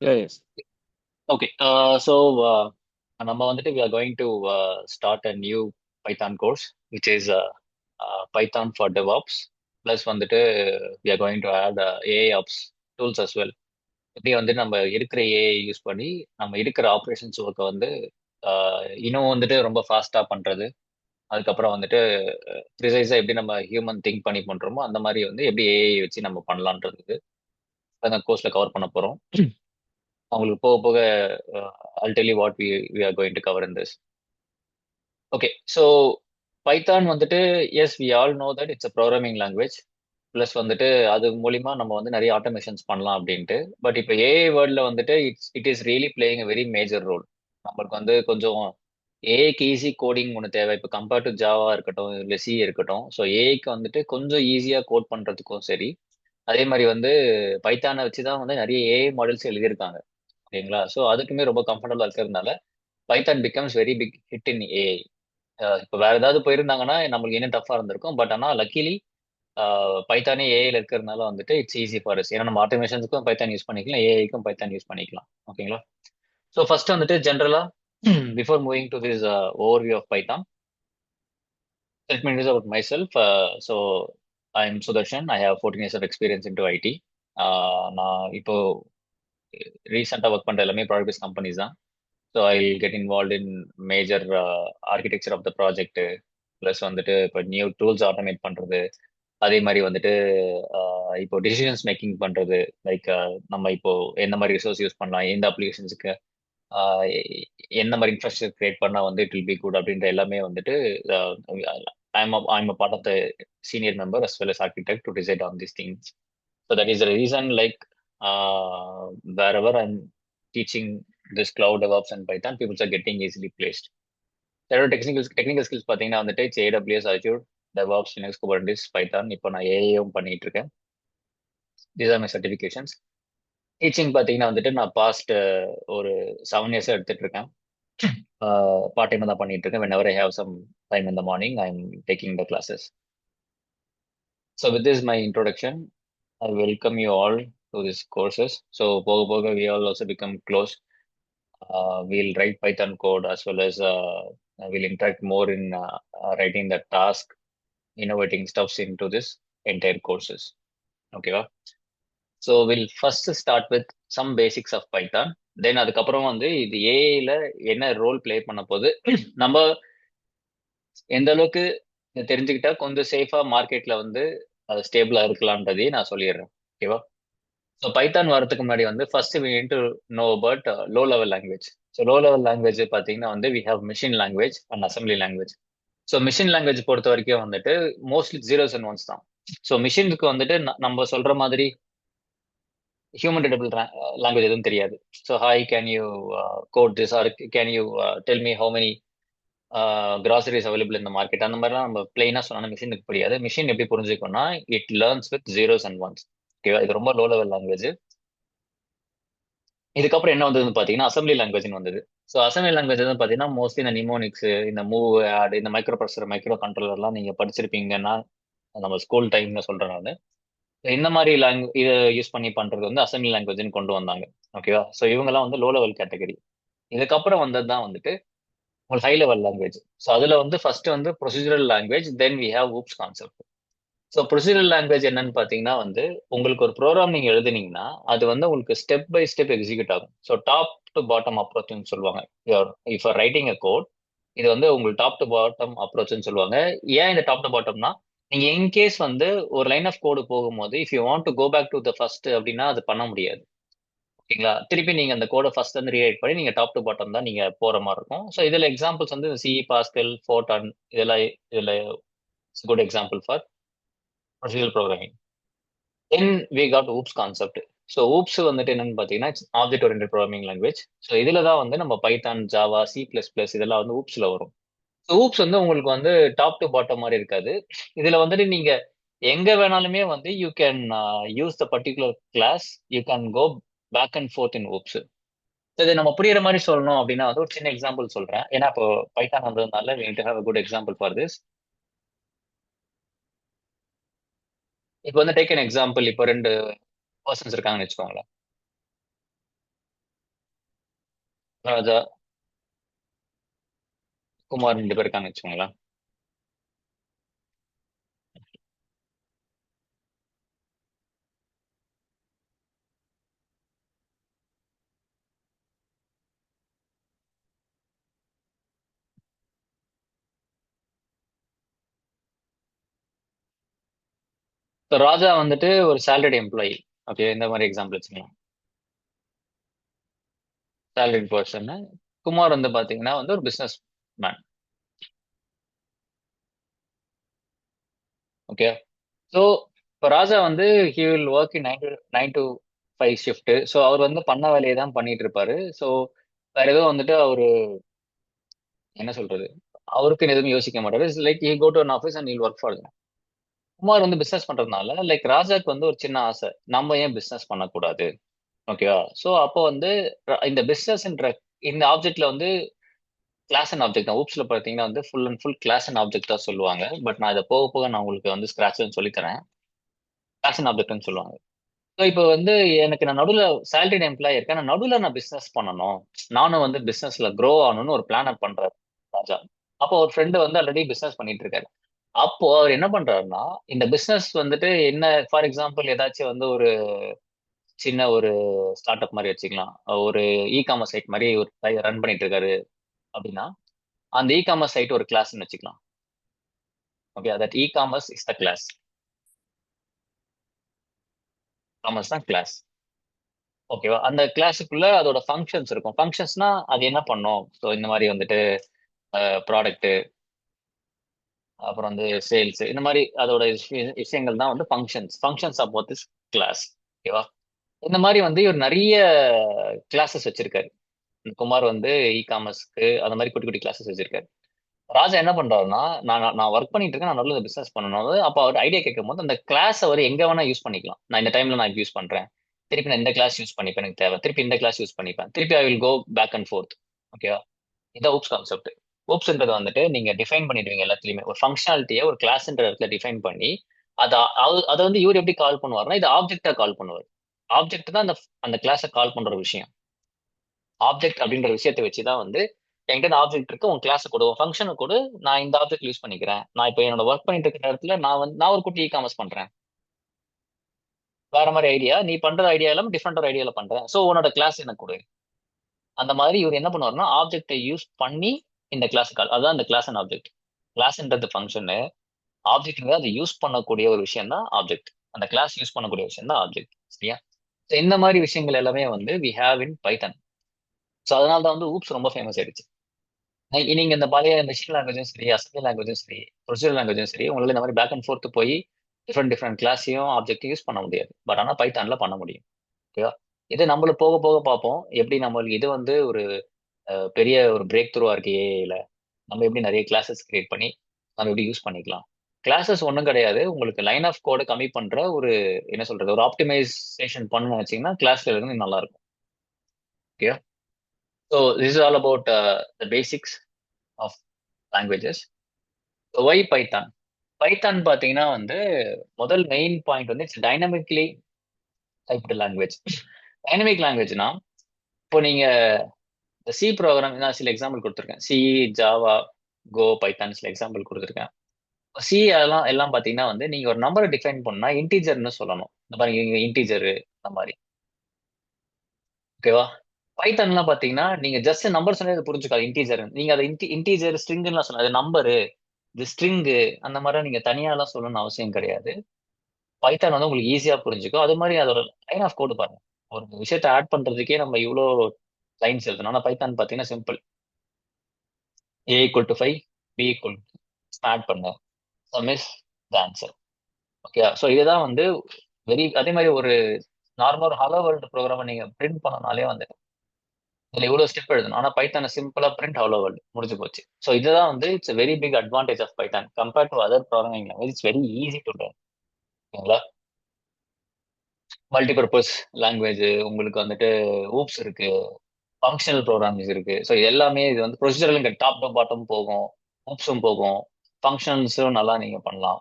Yeah, yes. Okay. நம்ம வந்துட்டு we are going to start a new Python course, which is Python for DevOps. Plus வந்துட்டு we are going to add AI ops tools as well. இப்படி வந்து நம்ம இருக்கிற AI use பண்ணி நம்ம இருக்கிற ஆப்ரேஷன்ஸ் ஒர்க்கை வந்து இன்னும் வந்துட்டு ரொம்ப ஃபாஸ்டா பண்றது. அதுக்கப்புறம் வந்துட்டு ப்ரிசைஸா எப்படி நம்ம ஹியூமன் திங்க் பண்ணி பண்றோமோ அந்த மாதிரி வந்து எப்படி ஏஐ வச்சு நம்ம பண்ணலான்றதுக்கு அந்த கோர்ஸ்ல கவர் பண்ண போறோம். அவங்களுக்கு போக போக I'll tell you what we are going to cover in this. Okay, so Python வந்துட்டு as we all know that it's a programming language. Plus வந்துட்டு அது மூலிமா நம்ம வந்து நிறைய ஆட்டோமேஷன்ஸ் பண்ணலாம் அப்படின்ட்டு. பட் இப்போ ஏஐ வேர்ல்டில் வந்துட்டு it is really playing a very major role. நம்மளுக்கு வந்து கொஞ்சம் ஏஐக்கு ஈஸி கோடிங் ஒன்று தேவை. இப்போ கம்பேர்ட் டு ஜாவா இருக்கட்டும், இல்லை சி இருக்கட்டும். ஸோ ஏஐக்கு வந்துட்டு கொஞ்சம் ஈஸியாக கோட் பண்ணுறதுக்கும் சரி, அதே மாதிரி வந்து பைத்தானை வச்சு தான் வந்து நிறைய ஏஐ மாடல்ஸ் எழுதியிருக்காங்க. ஓகேங்களா? ஸோ அதுக்குமே ரொம்ப கம்ஃபர்டபுளாக இருக்கிறதுனால Python becomes very big hit in AI. இப்போ வேற ஏதாவது போயிருந்தாங்கன்னா நம்மளுக்கு இன்னும் டஃபா இருந்திருக்கும். பட் ஆனால் லக்கிலி பைத்தானே ஏஐல இருக்கிறதுனால வந்துட்டு இட்ஸ் ஈஸி ஃபார் அஸ். ஏன்னா நம்ம ஆட்டோமேஷன்ஸ்க்கும் பைத்தான் யூஸ் பண்ணிக்கலாம், ஏஐக்கும் பைத்தான் யூஸ் பண்ணிக்கலாம். ஓகேங்களா? ஸோ ஃபர்ஸ்ட் வந்துட்டு ஜென்ரலா before moving to this overview of Python, let me introduce about myself. I'm Sudarshan. I have 14 years of experience into IT. நான் இப்போ ரீசெண்டாக ஒர்க் பண்ணுற எல்லாமே ப்ராடக்ட் பேஸ்ட் கம்பெனிஸ் தான். So I get involve in major architecture of the project. Plus வந்துட்டு இப்போ new tools automate பண்ணுறது. அதே மாதிரி வந்துட்டு இப்போ டிசிஷன்ஸ் மேக்கிங் பண்ணுறது. லைக் நம்ம இப்போ எந்த மாதிரி ரிசோர்ஸ் யூஸ் பண்ணலாம், எந்த அப்ளிகேஷன்ஸுக்கு எந்த மாதிரி இன்ஃப்ராஸ்ட்ரக்சர் கிரியேட் பண்ணால் வந்து இட் வில் பி குட் அப்படின்ற எல்லாமே வந்துட்டு I'm a part of the senior member as well as architect to decide on this things. So that is the reason like wherever I'm teaching this cloud DevOps and Python, people are getting easily placed. என்னோட technical skills பார்த்தீங்கன்னா வந்துட்டு AWS, Azure, DevOps, Linux, Kubernetes, Python. இப்போ நான் ஏஐயும் பண்ணிட்டு இருக்கேன். These are my certifications. Teaching பார்த்தீங்கன்னா வந்துட்டு நான் பாஸ்ட் ஒரு 7 இயர்ஸ் எடுத்துட்டு இருக்கேன். பார்ட் டைம் தான் பண்ணிட்டு இருக்கேன். whenever I have some time in the morning, I'm taking the classes. So with this my introduction, I welcome you all to these courses. So போக போக we all also become close. We'll write Python code as well as we'll interact more in writing the task, innovating stuffs into this entire courses. Okay, so we'll first start with some basics of Python. Then அதுக்கப்புறம் வந்து இது ஏஐல என்ன role play பண்ண போகுது, நம்ம எந்த அளவுக்கு இதை தெரிஞ்சுக்கிட்டா கொஞ்சம் சேஃபா மார்க்கெட்ல வந்து அது ஸ்டேபிளா இருக்கலாம்ன்றதையும் நான் சொல்லிடுறேன். ஓகேவா? ஸோ பைத்தான் வரதுக்கு முன்னாடி வந்து first we need to know about low level language. So low level language பார்த்தீங்கன்னா வந்து we have machine language and assembly language. So machine language பொறுத்த வரைக்கும் வந்துட்டு மோஸ்ட்லி ஜீரோஸ் அண்ட் ஒன்ஸ் தான். ஸோ மிஷினுக்கு வந்துட்டு நம்ம சொல்ற மாதிரி ஹியூமன் ரிடபிள் லாங்குவேஜ் எதுவும் தெரியாது. So hi can you code this or can you tell me how many groceries available இந்த மார்க்கெட், அந்த மாதிரிலாம் நம்ம பிளைனா சொன்னா மிஷினுக்கு புரியாது. மிஷின் எப்படி புரிஞ்சுக்கணும்னா it learns with zeros and ones. ஓகேவா? இது ரொம்ப லோ லெவல் லாங்குவேஜ். இதுக்கப்புறம் என்ன வந்ததுன்னு பார்த்தீங்கன்னா அசம்பிளி லாங்குவேஜ்னு வந்தது. ஸோ அசம்பிளி லாங்குவேஜ் வந்து பார்த்தீங்கன்னா மோஸ்ட்லி இந்த நிமோனிக்ஸ், இந்த மூவ், ஆட், இந்த மைக்ரோ ப்ராசஸர், மைக்ரோ கண்ட்ரோலர்லாம் நீங்க படிச்சிருப்பீங்கன்னா நம்ம ஸ்கூல் டைம்ல சொல்றேன் நான். இந்த மாதிரி இதை யூஸ் பண்ணி பண்றது வந்து அசம்பிளி லாங்குவேஜ்னு கொண்டு வந்தாங்க. ஓகேவா? ஸோ இவங்கெல்லாம் வந்து லோ லெவல் கேட்டகரி. இதுக்கப்புறம் வந்தது தான் வந்துட்டு உங்களுக்கு ஹை லெவல் லாங்குவேஜ். ஸோ அதுல வந்து ஃபர்ஸ்ட் வந்து procedural language, then we have OOPs concept. So procedural language என்னன்னு பார்த்தீங்கன்னா வந்து உங்களுக்கு ஒரு ப்ரோக்ராம் நீங்க எழுதுனீங்கன்னா அது வந்து உங்களுக்கு ஸ்டெப் பை ஸ்டெப் எக்ஸிக்யூட் ஆகும். ஸோ டாப் டு பாட்டம் அப்ரோச்னு சொல்லுவாங்க. இஃப் ரைட்டிங் அ கோட், இது வந்து உங்களுக்கு டாப் டு பாட்டம் அப்ரோச்னு சொல்லுவாங்க. ஏன் இந்த டாப் டு பாட்டம்னா, நீங்க இன்கேஸ் வந்து ஒரு லைன் ஆஃப் கோடு போகும்போது if you want to go back to the first அப்படின்னா அது பண்ண முடியாது. ஓகேங்களா? திருப்பி நீங்க அந்த கோட ஃபர்ஸ்ட் வந்து ரீரைட் பண்ணி நீங்க டாப் டு பாட்டம் தான் நீங்க போற மாதிரி இருக்கும். ஸோ இதுல எக்ஸாம்பிள்ஸ் வந்து சி, பாஸ்கல், ஃபோர்டான், இதெல்லாம் இதுல good example for procedural programming. Then we got OOPs concept. So OOPs வந்துட்டு என்னன்னு பார்த்தீங்கன்னா object oriented programming language. So இதுல தான் வந்து நம்ம Python, Java, C plus plus இதெல்லாம் வந்து ஊப்ஸ்ல வரும். ஸோ ஊப்ஸ் வந்து உங்களுக்கு வந்து டாப் டு பாட்டம் மாதிரி இருக்காது. இதுல வந்துட்டு நீங்க எங்க வேணாலுமே வந்து you can use the particular class, you can go back and forth in OOPs. இது நம்ம புரியுற மாதிரி சொல்லணும் அப்படின்னா வந்து ஒரு சின்ன எக்ஸாம்பிள் சொல்றேன். ஏன்னா இப்போ பைத்தான் வந்ததுனால we need to have a good example for this. இப்போ வந்து டேக் an எக்ஸாம்பிள். இப்போ ரெண்டு பர்சன்ஸ் இருக்காங்கன்னு வச்சுக்கோங்களேன். ராஜா, குமார் 2 பேர் இருக்காங்கன்னு வச்சுக்கோங்களேன். So, ராஜா வந்துட்டு ஒரு salaried எம்ப்ளாயி. ஓகே, இந்த மாதிரி எக்ஸாம்பிள் வச்சுக்கலாம். salaried person. குமார் வந்து பாத்தீங்கன்னா வந்து ஒரு பிசினஸ் மேன். ஓகே. ஸோ இப்போ ராஜா வந்து he will work in 9 to 5 shift. So அவர் வந்து பண்ண வேலையை தான் பண்ணிட்டு இருப்பாரு. ஸோ வேற எதுவும் வந்துட்டு அவரு என்ன சொல்றது, அவருக்குன்னு எதுவும் யோசிக்க மாட்டாரு. Like he go to an office and he'll work for. Kumar வந்து பிசினஸ் பண்றதுனால லைக் ராஜாக்கு வந்து ஒரு சின்ன ஆசை, நம்ம ஏன் பிசினஸ் பண்ணக்கூடாது. ஓகேவா. ஸோ அப்போ வந்து இந்த பிசினஸ்ன்ற இந்த ஆப்ஜெக்ட்ல வந்து கிளாஸ் அண்ட் ஆப்ஜெக்ட் தான். ஊப்ஸ்ல பார்த்தீங்கன்னா வந்து full and full class and object தான் சொல்லுவாங்க. பட் நான் இதை போக போக நான் உங்களுக்கு வந்து ஸ்கிராட்ச்னு சொல்லி தரேன். கிளாஸ் அண்ட் ஆப்ஜெக்ட்னு சொல்லுவாங்க. ஸோ இப்போ வந்து எனக்கு நான் நடுவில் சேலரிட் எம்ப்ளாயி இருக்கேன். நான் நடுவில் நான் பிசினஸ் பண்ணணும். நானும் வந்து பிசினஸ்ல க்ரோ ஆகணும்னு ஒரு பிளான் பண்றாரு ராஜா. அப்போ ஒரு ஃப்ரெண்டு வந்து ஆல்ரெடி பிசினஸ் பண்ணிட்டு இருக்காரு. அப்போ அவர் என்ன பண்றாருன்னா, இந்த பிசினஸ் வந்துட்டு என்ன, ஃபார் எக்ஸாம்பிள் ஏதாச்சும் வந்து ஒரு சின்ன ஒரு ஸ்டார்ட் அப் மாதிரி வச்சுக்கலாம். ஒரு இ காமர்ஸ் சைட் மாதிரி ஒரு ரன் பண்ணிட்டு இருக்காரு அப்படின்னா, அந்த இ காமர்ஸ் சைட் ஒரு கிளாஸ்ன்னு வச்சுக்கலாம். Okay, that e commerce is the class. Commerce தான் கிளாஸ். ஓகேவா. அந்த கிளாஸுக்குள்ள அதோட ஃபங்க்ஷன்ஸ் இருக்கும். ஃபங்க்ஷன்ஸ்னா அது என்ன பண்ணும். ஸோ இந்த மாதிரி வந்துட்டு ப்ராடக்ட், அப்புறம் வந்து சேல்ஸ், இந்த மாதிரி அதோட விஷயங்கள் தான் வந்து functions. Functions of what is class. ஓகேவா. இந்த மாதிரி வந்து இவர் நிறைய கிளாஸஸ் வச்சிருக்காரு. குமார் வந்து இ காமர்ஸ்க்கு அந்த மாதிரி குட்டி குட்டி கிளாஸஸ் வச்சிருக்காரு. ராஜா என்ன பண்றாருன்னா, நான் நான் ஒர்க் பண்ணிட்டு இருக்கேன். நான் நல்ல பிசினஸ் பண்ணணும். அப்ப அவர் ஐடியா கேட்கும்போது அந்த கிளாஸ் அவர் எங்க வேணா யூஸ் பண்ணிக்கலாம். நான் இந்த டைம்ல நான் யூஸ் பண்றேன். திருப்பி நான் இந்த கிளாஸ் யூஸ் பண்ணிப்பேன் எனக்கு தேவை. திருப்பி இந்த கிளாஸ் யூஸ் பண்ணிப்பேன். திருப்பி I will go back and forth. ஓகேவா. இதான் ஊப்ஸ் கான்செப்ட். ஊப்ஸ்ன்றது வந்துட்டு நீங்க டிஃபைன் பண்ணிடுவீங்க எல்லாத்துலயுமே. ஒரு ஃபங்க்ஷனாலிட்டியை ஒரு கிளாஸ்ன்ற இடத்துல டிஃபைன் பண்ணி, அத அத வந்து இவர் எப்படி கால் பண்ணுவாருன்னா, இது ஆப்ஜெக்ட்டா கால் பண்ணுவாரு. ஆப்ஜெக்ட் தான் அந்த அந்த கிளாஸ கால் பண்ற விஷயம். ஆப்ஜெக்ட் அப்படின்ற விஷயத்த வச்சு தான் வந்து என்கிட்ட ஆப்ஜெக்ட் இருக்கு, உன் கிளாஸ் கொடு, உன் ஃபங்க்ஷனை கொடு, நான் இந்த ஆப்ஜெக்ட் யூஸ் பண்ணிக்கிறேன். நான் இப்போ என்னோட ஒர்க் பண்ணிட்டு இருக்கிற இடத்துல நான் ஒரு குட்டி இ காமர்ஸ் பண்றேன். வேற மாதிரி ஐடியா, நீ பண்ற ஐடியா இல்லாம டிஃப்ரெண்ட் ஒரு ஐடியால பண்றேன். ஸோ உன்னோட கிளாஸ் எனக்கு கொடு. அந்த மாதிரி இவர் என்ன பண்ணுவாருன்னா, ஆப்ஜெக்டை யூஸ் பண்ணி இந்த கிளாஸ் கால், அதான் இந்த கிளாஸ் அண்ட் ஆப்ஜெக்ட். கிளாஸ்ன்றது ஃபங்க்ஷனு, ஆப்ஜெக்ட்ங்கிறது அதை யூஸ் பண்ணக்கூடிய ஒரு விஷயம் தான் ஆப்ஜெக்ட். அந்த கிளாஸ் யூஸ் பண்ணக்கூடிய விஷயம் தான் ஆப்ஜெக்ட். சரியா. So இந்த மாதிரி விஷயங்கள் எல்லாமே வந்து we have in Python. So அதனால தான் வந்து ஊப்ஸ் ரொம்ப ஃபேமஸ் ஆயிடுச்சு. நீங்க இந்த பழைய மெஷின் லாங்குவேஜும் சரி, அசெம்பிளி லாங்குவேஜும் சரி, ப்ரொசீஜர் லாங்குவேஜும் சரி, உங்களால இந்த மாதிரி பேக் அண்ட் ஃபோர்த் போய் டிஃப்ரெண்ட் டிஃப்ரெண்ட் கிளாஸையும் ஆப்ஜெக்ட்டையும் யூஸ் பண்ண முடியாது. பட் ஆனா பைத்தான்ல பண்ண முடியும். ஓகேவா. இது நம்மள போக போக பார்ப்போம். எப்படி நம்மளுக்கு இது வந்து ஒரு பெரிய ஒரு பிரேக் த்ரூவா இருக்கு ஏஐல. நம்ம எப்படி நிறைய கிளாஸஸ் கிரியேட் பண்ணி நம்ம எப்படி யூஸ் பண்ணிக்கலாம். கிளாஸஸ் ஒண்ணும் கிடையாது. உங்களுக்கு லைன் ஆஃப் கோட கம்மி பண்ற ஒரு என்ன சொல்றது, ஒரு ஆப்டிமைசேஷன் பண்ணணும்னு நினைச்சீங்கன்னா கிளாஸ்ல இருந்து நல்லா இருக்கும். Okay. So this is all about the basics of languages. Why Python. Python பார்த்தீங்கன்னா வந்து முதல் மெயின் பாயிண்ட் வந்து it's dynamically typed language. Dynamic லாங்குவேஜ்னா இப்போ நீங்க சி ப்ரோக்ராம் நான் சில எக்ஸாம்பிள் கொடுத்துருக்கேன். சி, ஜாவா, கோ, பைத்தான் சில எக்ஸாம்பிள் கொடுத்துருக்கேன். சி எல்லாம் எல்லாம் பார்த்தீங்கன்னா வந்து நீங்க ஒரு நம்பரை டிஃபைன் பண்ணா இன்டீஜர்னு சொல்லணும். இந்த மாதிரி இன்டீஜர் அந்த மாதிரி. ஓகேவா. பைத்தான்லாம் பார்த்தீங்கன்னா நீங்க ஜஸ்ட் நம்பர் சொன்னே அது புரிஞ்சுக்காது இன்டீஜர். நீங்க அதை இன்டீஜர் ஸ்ட்ரிங்லாம் சொன்னா அது நம்பரு, இது ஸ்ட்ரிங்கு, அந்த மாதிரி நீங்க தனியாலாம் சொல்லணும்னு அவசியம் கிடையாது. பைத்தான் வந்து உங்களுக்கு ஈஸியா புரிஞ்சுக்கும். அது மாதிரி அதோட லைன் ஆஃப் கோடு பாருங்க. ஒரு விஷயத்த ஆட் பண்றதுக்கே நம்ம இவ்ளோ லைன்ஸ் எழுதணும். ஆனா பைத்தான் பார்த்தீங்கன்னா simple. A equal to 5, B equal add பண்ணு, sum is the answer. Okay. So இதுதான் வந்து அதே மாதிரி ஒரு நார்மல் ஒரு ஹலோ வேர்ல்டு ப்ரோக்ராமை நீங்க பிரிண்ட் பண்ணனாலே வந்து இதுல இவ்வளவு ஸ்டெப் எழுதணும். ஆனா பைத்தான சிம்பிளா பிரிண்ட் ஹலோ வேர்ல்டு முடிஞ்சு போச்சு. ஸோ இதுதான் வந்து it's very big advantage of Python compared to other programming language. It's very easy to learn. ஓகேங்களா. மல்டிபர்பஸ் லாங்குவேஜ் உங்களுக்கு வந்துட்டு ஊப்ஸ் இருக்கு, ஃபங்க்ஷனல் ப்ரோக்ராமிங்ஸ் இருக்கு. ஸோ இது எல்லாமே இது வந்து ப்ரொசீஜரல் டாப் டு பாட்டம் போகும், ஊப்ஸும் போகும், ஃபங்க்ஷன்ஸும் நல்லா நீங்க பண்ணலாம்.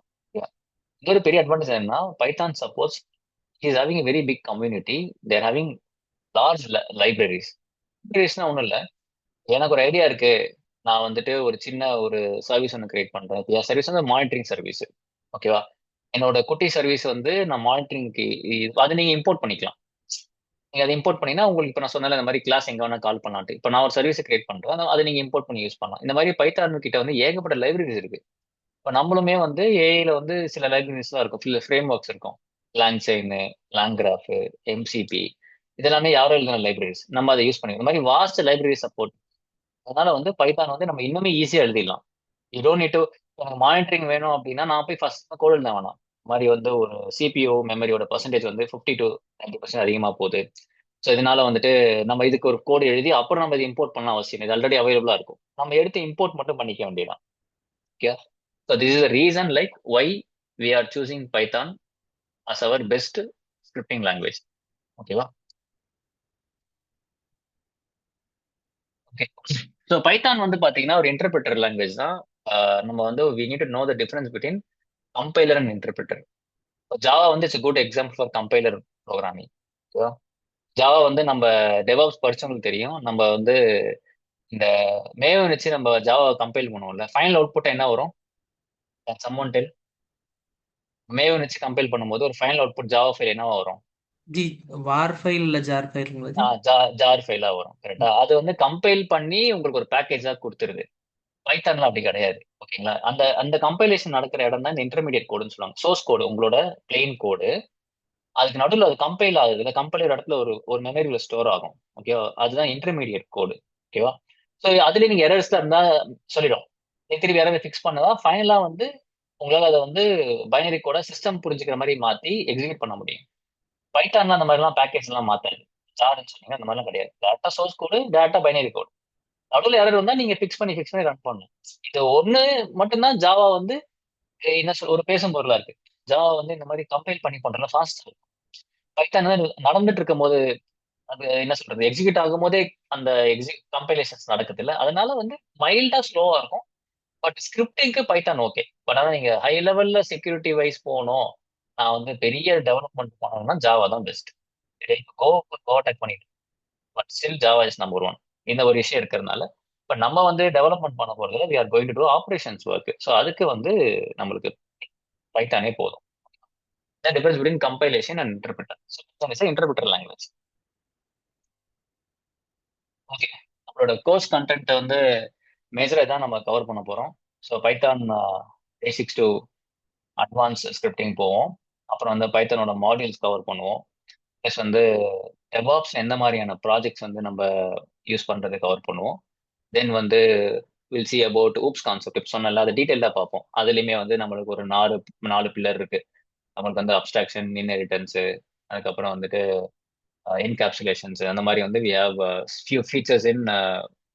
இது ஒரு பெரிய அட்வான்டேஜ் என்னன்னா Python suppose is having very big community. There having large libraries. லைப்ரரிஸ்னா ஒன்றும் இல்லை. எனக்கு ஒரு ஐடியா இருக்கு. நான் வந்துட்டு ஒரு சின்ன ஒரு சர்வீஸ் ஒண்ணு கிரியேட் பண்றேன். என் சர்வீஸ் வந்து மானிட்டரிங் சர்வீஸ். ஓகேவா? என்னோட குட்டி சர்வீஸ் வந்து நான் மானிட்டரிங்க்கு அத நீங்க இம்போர்ட் பண்ணிக்கலாம். நீங்க அத இம்போர்ட் பண்ணீங்கன்னா, உங்களுக்கு இப்ப நான் சொன்னேன்ல இந்த மாரி கிளாஸ் எங்க வேணா கால் பண்ணலான்ட்டு. இப்ப நான் ஒரு சர்வீஸ் கிரியேட் பண்றேன். அத நீங்க இம்போர்ட் பண்ணி யூஸ் பண்ணலாம். இந்த மாரி பைத்தான் கிட்ட வந்து ஏகப்பட்ட லைப்ரரிஸ் இருக்கு. இப்ப நம்மளுமே வந்து ஏஐல வந்து சில லைப்ரரிஸ்லாம் இருக்கும். சில ஃப்ரேம் ஒர்க்ஸ் இருக்கும். லாங்சைன், லாங்கிராஃப், எம்சிபி இதெல்லாமே யாரோ எழுதின லைப்ரரிஸ். நம்ம அத யூஸ் பண்ணிக்கலாம். இந்த மாரி வாஸ்ட் லைப்ரரி சப்போர்ட். அதனால வந்து பைத்தான் வந்து நம்ம இன்னுமே ஈஸியா எழுதிடலாம். யூ டோன்ட் நீட் டு எனக்கு மானிட்டரிங் வேணும் அப்படின்னா, நான் போய் ஃபர்ஸ்ட் கோட் எழுத வேணாம். இந்த மாரி வந்து ஒரு சிபியூ மெமரியோட பெர்சன்டேஜ் வந்து 50 டூ 90% அதிகமா போகுது. ஸோ இதனால வந்துட்டு நம்ம இதுக்கு ஒரு கோட் எழுதி அப்புறம் நம்ம இதை இம்போர்ட் பண்ண அவசியம் இல்லை. இது ஆல்ரெடி அவைலபிளா இருக்கும். நம்ம எடுத்து இம்போர்ட் மட்டும் பண்ணிக்க வேண்டியதான். Okay. So this is reason like why we are choosing Python as our best scripting language. ஓகேவா? ஓகே. ஸோ பைத்தான் வந்து பாத்தீங்கன்னா ஒரு இன்டர்பிரிட்டர் லாங்குவேஜ் தான். நம்ம வந்து we need to know the difference between compiler and interpreter. Java வந்து it's good example for compiler programming. ஓகேவா? Java வந்து நம்ம டெவாப்ஸ் படிச்சவங்களுக்கு தெரியும். நம்ம வந்து இந்த மேவ் வச்சு நம்ம ஜாவா கம்பைல் பண்ணுவோம்ல, ஃபைனல் அவுட்புட் என்ன வரும்? சம்மோன் டெல். மேவ் வச்சு கம்பைல் பண்ணும்போது ஒரு ஃபைனல் அவுட்புட் ஜாவா ஃபைல் என்னவா வரும்? ஜி, வார் ஃபைல் இல்ல ஜார் ஃபைலுங்களா ஜி? ஜார் ஃபைலா வரும். கரெக்டா? அது வந்து கம்பைல் பண்ணி உங்களுக்கு ஒரு பேக்கேஜா குடுத்துருது. பைத்தான்ல அப்படி கிடையாது. ஓகேங்களா? அந்த அந்த கம்பைலேஷன் நடக்கிற இடம் தான் இந்த இன்டர்மீடியேட் கோடுன்னு சொல்லுவாங்க. சோர்ஸ் கோடு உங்களோட பிளெயின் கோடு. அதுக்கு நடுவுல அது கம்பைல் ஆகுது. இல்ல கம்பைலர் இடத்துல ஒரு ஒரு மெமரியில ஸ்டோர் ஆகும். ஓகேவா? அதுதான் இன்டர்மீடியேட் கோடு. ஓகேவா? சோ அதுலயே நீங்க எரர்ஸ்லாம் இருந்தா சொல்லிடும். நீங்க திருப்பி எரர ஃபிக்ஸ் பண்ணதா ஃபைனலா வந்து உங்களால அத வந்து பைனரி கோட சிஸ்டம் புரிஞ்சுக்கிற மாரி மாத்தி எக்ஸிக்யூட் பண்ண முடியும். பைத்தான்ல அந்த மாரிலாம் பேக்கேஜ்லாம் மாத்தாது. ஜார்ன்னு சொன்னீங்க அந்த மாரிலாம் கிடையாது. டைரக்ட்டா சோர்ஸ் கோடு, டைரக்ட்டா பைனரி கோட். நடுவுல எரர் வந்தா நீங்க ஃபிக்ஸ் பண்ணி ரன் பண்ணணும். இது ஒண்ணு மட்டும் தான் ஜாவா வந்து என்ன ஒரு பேசும் பொருளா இருக்கு. ஜாவா வந்து இந்த மாரி கம்பைல் பண்ணி பண்றதுல ஃபாஸ்ட். பைத்தான் வந்து நடந்துட்டு இருக்கும்போது அது என்ன சொல்றது? எக்ஸிக்யூட் ஆகும்போதே அந்த கம்பைலேஷன்ஸ் நடக்குதுல்ல. அதனால வந்து மைல்டா ஸ்லோவா இருக்கும். பட் ஸ்கிரிப்டிங்க்கு பைத்தான் ஓகே. பட் ஆனா நீங்க ஹை லெவல்ல செக்யூரிட்டி வைஸ் போணும். நான் வந்து பெரிய டெவலப்மெண்ட் பண்ணணும்னா ஜாவா தான் பெஸ்ட். கோ ஓவர்டேக் பண்ணிட்டு. But still Java is number 1. இந்த ஒரு விஷயம் இருக்கிறதுனால, இப்ப நம்ம வந்து டெவலப்மெண்ட் பண்ண போறதில்ல. We are going to do operations work. So அதுக்கு வந்து நம்மளுக்கு பைத்தானே போதும். The difference between compilation and interpreter. So Python is a interpreter language. Okay. நம்மளோட கோர்ஸ் கண்டென்ட் வந்து மேஜரா இதான் நம்ம கவர் பண்ண போறோம். So Python basics to advance scripting போவோம். அப்புறம் வந்து பைத்தானோட மாடியூல்ஸ் கவர் பண்ணுவோம். ப்ளஸ் வந்து டெவாப்ஸ் எந்த மாதிரியான ப்ராஜெக்ட்ஸ் வந்து நம்ம யூஸ் பண்றதை கவர் பண்ணுவோம். தென் வந்து will see about oops concept. இப்போ சொன்னல அதை டீட்டெயிலாக பார்ப்போம். அதுலேயுமே வந்து நம்மளுக்கு ஒரு 4 பில்லர் இருக்கு. நம்மளுக்கு வந்து அப்ஸ்ட்ராக்ஷன், இன்ஹெரிட்டன்ஸ், அதுக்கப்புறம் வந்துட்டு என்கேப்சுலேஷன்ஸ் அந்த மாதிரி வந்து we have few features in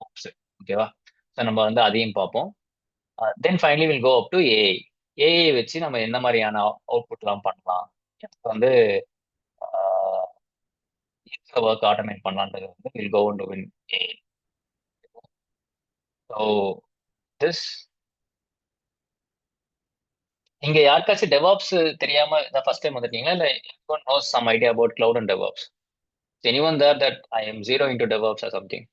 OOPs. ஓகேவா? ஸோ நம்ம வந்து அதையும் பார்ப்போம். Then finally will go up to AI. AI வச்சு நம்ம என்ன மாதிரியான அவுட்புட்லாம் பண்ணலாம், வந்து இருக்கிற ஒர்க் ஆட்டோமேட் பண்ணலான்றது வந்து will go to win AI. So this நீங்க யாருக்காச்சும் டெவாப்ஸ் தெரியாம இதான் ஃபர்ஸ்ட் டைம் வந்திருக்கீங்களா, இல்ல everyone knows some idea about cloud and DevOps? Anyone there that I am zero into DevOps or something?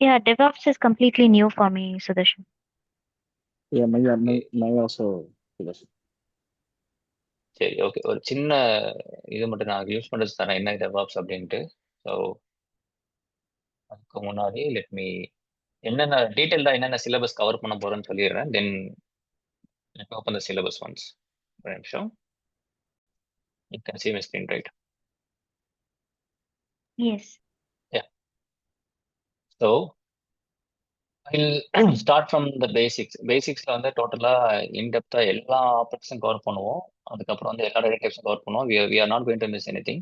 Yeah, DevOps is completely new for me, Sudarshan. Yeah, okay. my also philosophy. சரி, okay. ஒரு சின்ன இது மட்டும் நான் use பண்றது தரேன் என்ன DevOps அப்படின்ட்டு. ஸோ அதுக்கு முன்னாடி லெட் மீ என்னென்ன டீட்டெயில்டா என்னென்ன சிலபஸ் கவர் பண்ண போறேன்னு சொல்லிடுறேன். தென் let me open the syllabus once. ஒரு நிமிஷம். You can see my screen, right? Yes. Yeah. So I'll start from the basics. பேசிக்ஸ்ல வந்து டோட்டலா இன்டெப்தா எல்லா ஆப்ரேஷன் கவர் பண்ணுவோம். அதுக்கப்புறம் வந்து எல்லா டேட்டா டைப்ஸும் கவர் பண்ணுவோம். we are not going to miss anything.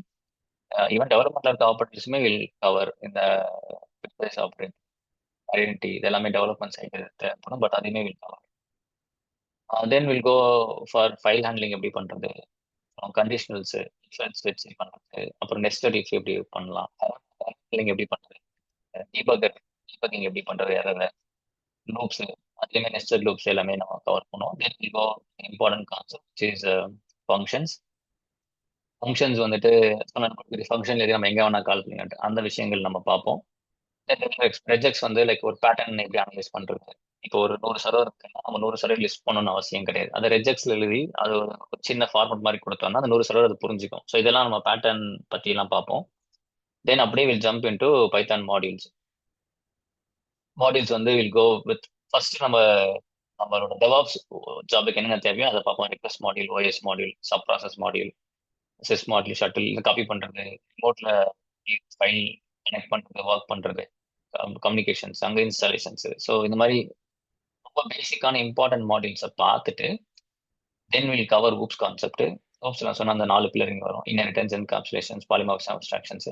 Even டெவலப்மெண்ட்ல இருக்க ஆப்பரேட்டர்ஸுமே வில் கவர் இந்த ஆப்ரேட் ஐடென்டிட்டி இது எல்லாமே டெவலப்மெண்ட் சைடு தேவைப்படும். பட் அதையுமே will cover. Then will go for file handling எப்படி பண்றது, கண்டிஷனல்ஸ் இஃபெல்ட்ஸ் வச்சு பண்றது, அப்புறம் நெஸ்டட் இஃப் எப்படி பண்ணலாம், ஹேண்ட்லிங் எப்படி பண்றது, டீபக்கிங் எப்படி பண்றது, எரர் லூப்ஸ் அதுலயுமே நெஸ்டட் லூப்ஸ் எல்லாமே நம்ம கவர் பண்ணுவோம். தென் will go important concept which is functions. Functions வந்துட்டு ஃபங்க்ஷன்ல நம்ம எங்க வேணா கால் பண்ணிட்டு அந்த விஷயங்கள் நம்ம பார்ப்போம். ரெஜெக்ட்ஸ் வந்து லைக் ஒரு பேட்டர்ன் எப்படி அனலைஸ் பண்றது. இப்போ ஒரு 100 சர்வர் இருக்குன்னா நம்ம 100 சர்வர் லிஸ்ட் பண்ணணும்னு அவசியம் கிடையாது. அந்த ரெஜெக்ட்ஸ்ல எழுதி அது ஒரு சின்ன ஃபார்மட் மாதிரி கொடுத்தோம்னா அந்த 100 சர்வர் அது புரிஞ்சுக்கும். ஸோ இதெல்லாம் நம்ம பேட்டர்ன் பத்தி எல்லாம் பார்ப்போம். தென் அப்படியே will jump into Python modules. Modules வந்து வில் கோ வித் ஃபர்ஸ்ட் நம்மளோட டெவாப்ஸ் ஜாபுக்கு என்னென்ன தேவையோ அதை பார்ப்போம். Request module, OS module, sub process module, sys module, shutil, இந்த காப்பி பண்றது, ரிமோட்ல ஃபைல் கனெக்ட் பண்றது, ஒர்க் பண்றது, கம்யூனிகேஷன்ஸ், அங்கே இன்ஸ்டாலேஷன்ஸ். ஸோ இந்த மாதிரி ரொம்ப பேசிக்கான இம்பார்ட்டன்ட் மாடியூல்ஸை பார்த்துட்டு then will cover OOPs concept. OOPs நான் சொன்ன அந்த 4 பில்லரிங் வரும். Inheritance, encapsulations, polymorphs, abstractions.